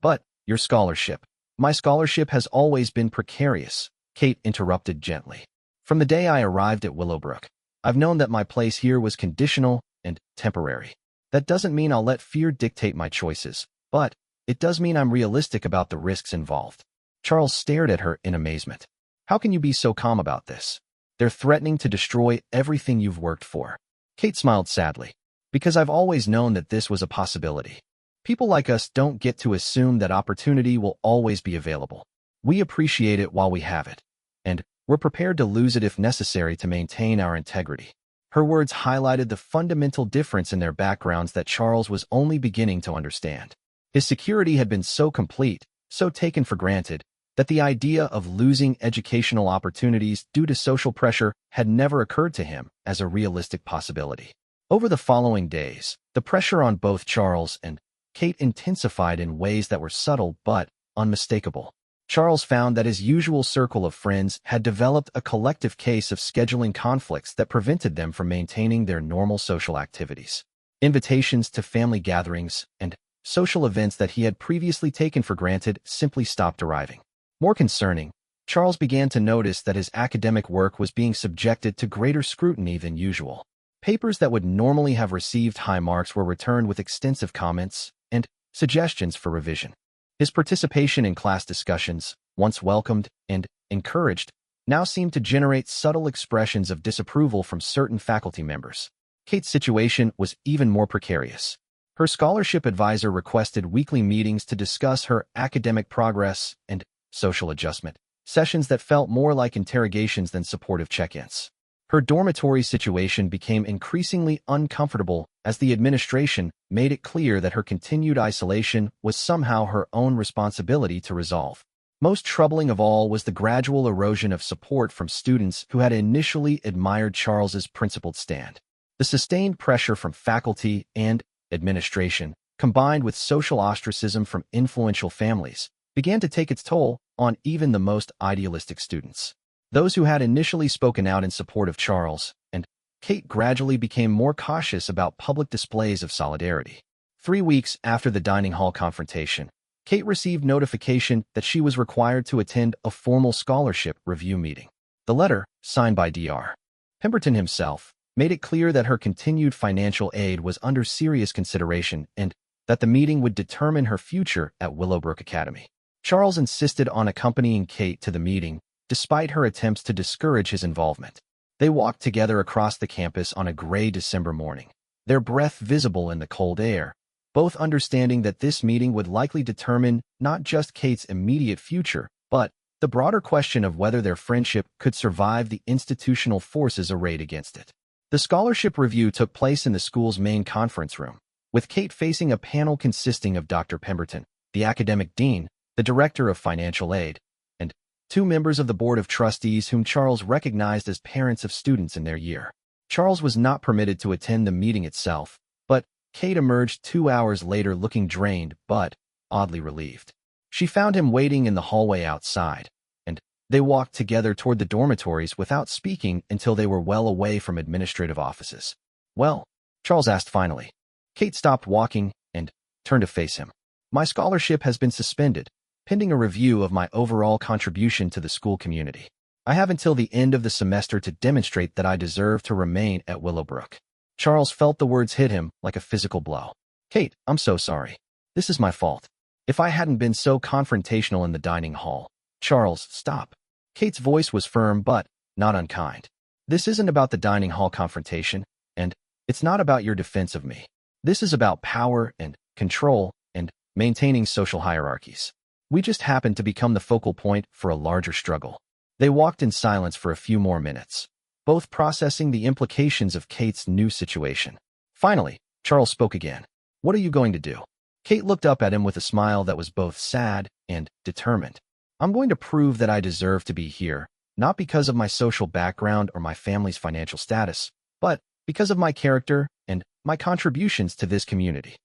But your scholarship. My scholarship has always been precarious, Kate interrupted gently. From the day I arrived at Willowbrook, I've known that my place here was conditional and temporary. That doesn't mean I'll let fear dictate my choices, but it does mean I'm realistic about the risks involved. Charles stared at her in amazement. How can you be so calm about this? They're threatening to destroy everything you've worked for. Kate smiled sadly. Because I've always known that this was a possibility. People like us don't get to assume that opportunity will always be available. We appreciate it while we have it, and we're prepared to lose it if necessary to maintain our integrity. Her words highlighted the fundamental difference in their backgrounds that Charles was only beginning to understand. His security had been so complete, so taken for granted, that the idea of losing educational opportunities due to social pressure had never occurred to him as a realistic possibility. Over the following days, the pressure on both Charles and Kate intensified in ways that were subtle but unmistakable. Charles found that his usual circle of friends had developed a collective case of scheduling conflicts that prevented them from maintaining their normal social activities. Invitations to family gatherings and social events that he had previously taken for granted simply stopped arriving. More concerning, Charles began to notice that his academic work was being subjected to greater scrutiny than usual. Papers that would normally have received high marks were returned with extensive comments and suggestions for revision. His participation in class discussions, once welcomed and encouraged, now seemed to generate subtle expressions of disapproval from certain faculty members. Kate's situation was even more precarious. Her scholarship advisor requested weekly meetings to discuss her academic progress and social adjustment, sessions that felt more like interrogations than supportive check-ins. Her dormitory situation became increasingly uncomfortable as the administration made it clear that her continued isolation was somehow her own responsibility to resolve. Most troubling of all was the gradual erosion of support from students who had initially admired Charles's principled stand. The sustained pressure from faculty and administration, combined with social ostracism from influential families, began to take its toll on even the most idealistic students. Those who had initially spoken out in support of Charles and Kate gradually became more cautious about public displays of solidarity. 3 weeks after the dining hall confrontation, Kate received notification that she was required to attend a formal scholarship review meeting. The letter, signed by Dr. Pemberton himself, made it clear that her continued financial aid was under serious consideration and that the meeting would determine her future at Willowbrook Academy. Charles insisted on accompanying Kate to the meeting, despite her attempts to discourage his involvement. They walked together across the campus on a gray December morning, their breath visible in the cold air, both understanding that this meeting would likely determine not just Kate's immediate future, but the broader question of whether their friendship could survive the institutional forces arrayed against it. The scholarship review took place in the school's main conference room, with Kate facing a panel consisting of Dr. Pemberton, the academic dean, the director of financial aid, and 2 members of the board of trustees whom Charles recognized as parents of students in their year. Charles was not permitted to attend the meeting itself, but Kate emerged 2 hours later looking drained but oddly relieved. She found him waiting in the hallway outside, and they walked together toward the dormitories without speaking until they were well away from administrative offices. "Well," Charles asked finally. Kate stopped walking and turned to face him. "My scholarship has been suspended, pending a review of my overall contribution to the school community. I have until the end of the semester to demonstrate that I deserve to remain at Willowbrook." Charles felt the words hit him like a physical blow. "Kate, I'm so sorry. This is my fault. If I hadn't been so confrontational in the dining hall." "Charles, stop." Kate's voice was firm but not unkind. "This isn't about the dining hall confrontation, and it's not about your defense of me. This is about power and control and maintaining social hierarchies. We just happened to become the focal point for a larger struggle." They walked in silence for a few more minutes, both processing the implications of Kate's new situation. Finally, Charles spoke again. "What are you going to do?" Kate looked up at him with a smile that was both sad and determined. "I'm going to prove that I deserve to be here, not because of my social background or my family's financial status, but because of my character and my contributions to this community."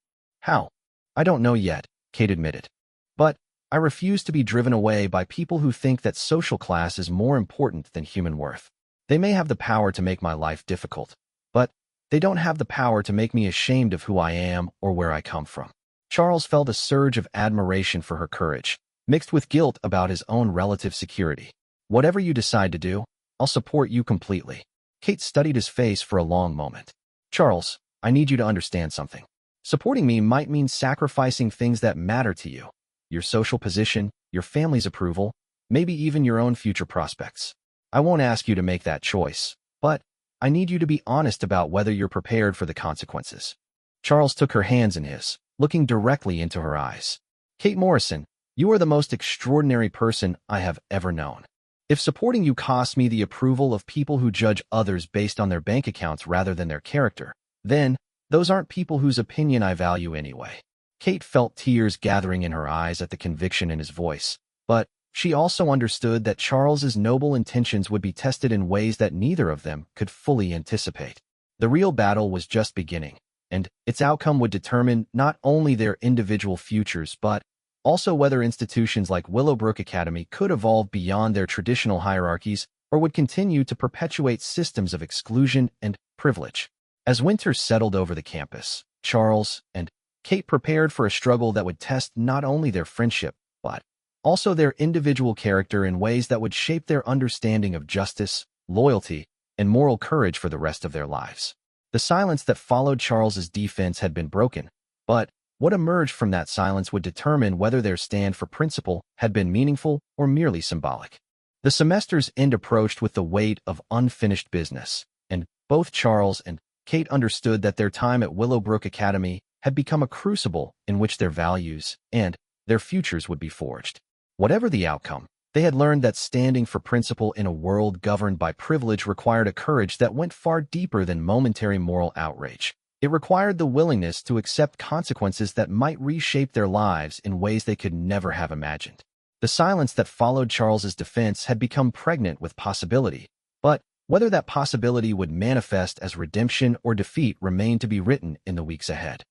"How?" "I don't know yet," Kate admitted. "But I refuse to be driven away by people who think that social class is more important than human worth. They may have the power to make my life difficult, but they don't have the power to make me ashamed of who I am or where I come from." Charles felt a surge of admiration for her courage, mixed with guilt about his own relative security. "Whatever you decide to do, I'll support you completely." Kate studied his face for a long moment. "Charles, I need you to understand something. Supporting me might mean sacrificing things that matter to you. Your social position, your family's approval, maybe even your own future prospects. I won't ask you to make that choice, but I need you to be honest about whether you're prepared for the consequences." Charles took her hands in his, looking directly into her eyes. "Kate Morrison, you are the most extraordinary person I have ever known. If supporting you costs me the approval of people who judge others based on their bank accounts rather than their character, then those aren't people whose opinion I value anyway." Kate felt tears gathering in her eyes at the conviction in his voice, but she also understood that Charles's noble intentions would be tested in ways that neither of them could fully anticipate. The real battle was just beginning, and its outcome would determine not only their individual futures but also whether institutions like Willowbrook Academy could evolve beyond their traditional hierarchies or would continue to perpetuate systems of exclusion and privilege. As winter settled over the campus, Charles and Kate prepared for a struggle that would test not only their friendship, but also their individual character in ways that would shape their understanding of justice, loyalty, and moral courage for the rest of their lives. The silence that followed Charles's defense had been broken, but what emerged from that silence would determine whether their stand for principle had been meaningful or merely symbolic. The semester's end approached with the weight of unfinished business, and both Charles and Kate understood that their time at Willowbrook Academy had become a crucible in which their values and their futures would be forged. Whatever the outcome, they had learned that standing for principle in a world governed by privilege required a courage that went far deeper than momentary moral outrage. It required the willingness to accept consequences that might reshape their lives in ways they could never have imagined. The silence that followed Charles's defense had become pregnant with possibility, but whether that possibility would manifest as redemption or defeat remained to be written in the weeks ahead.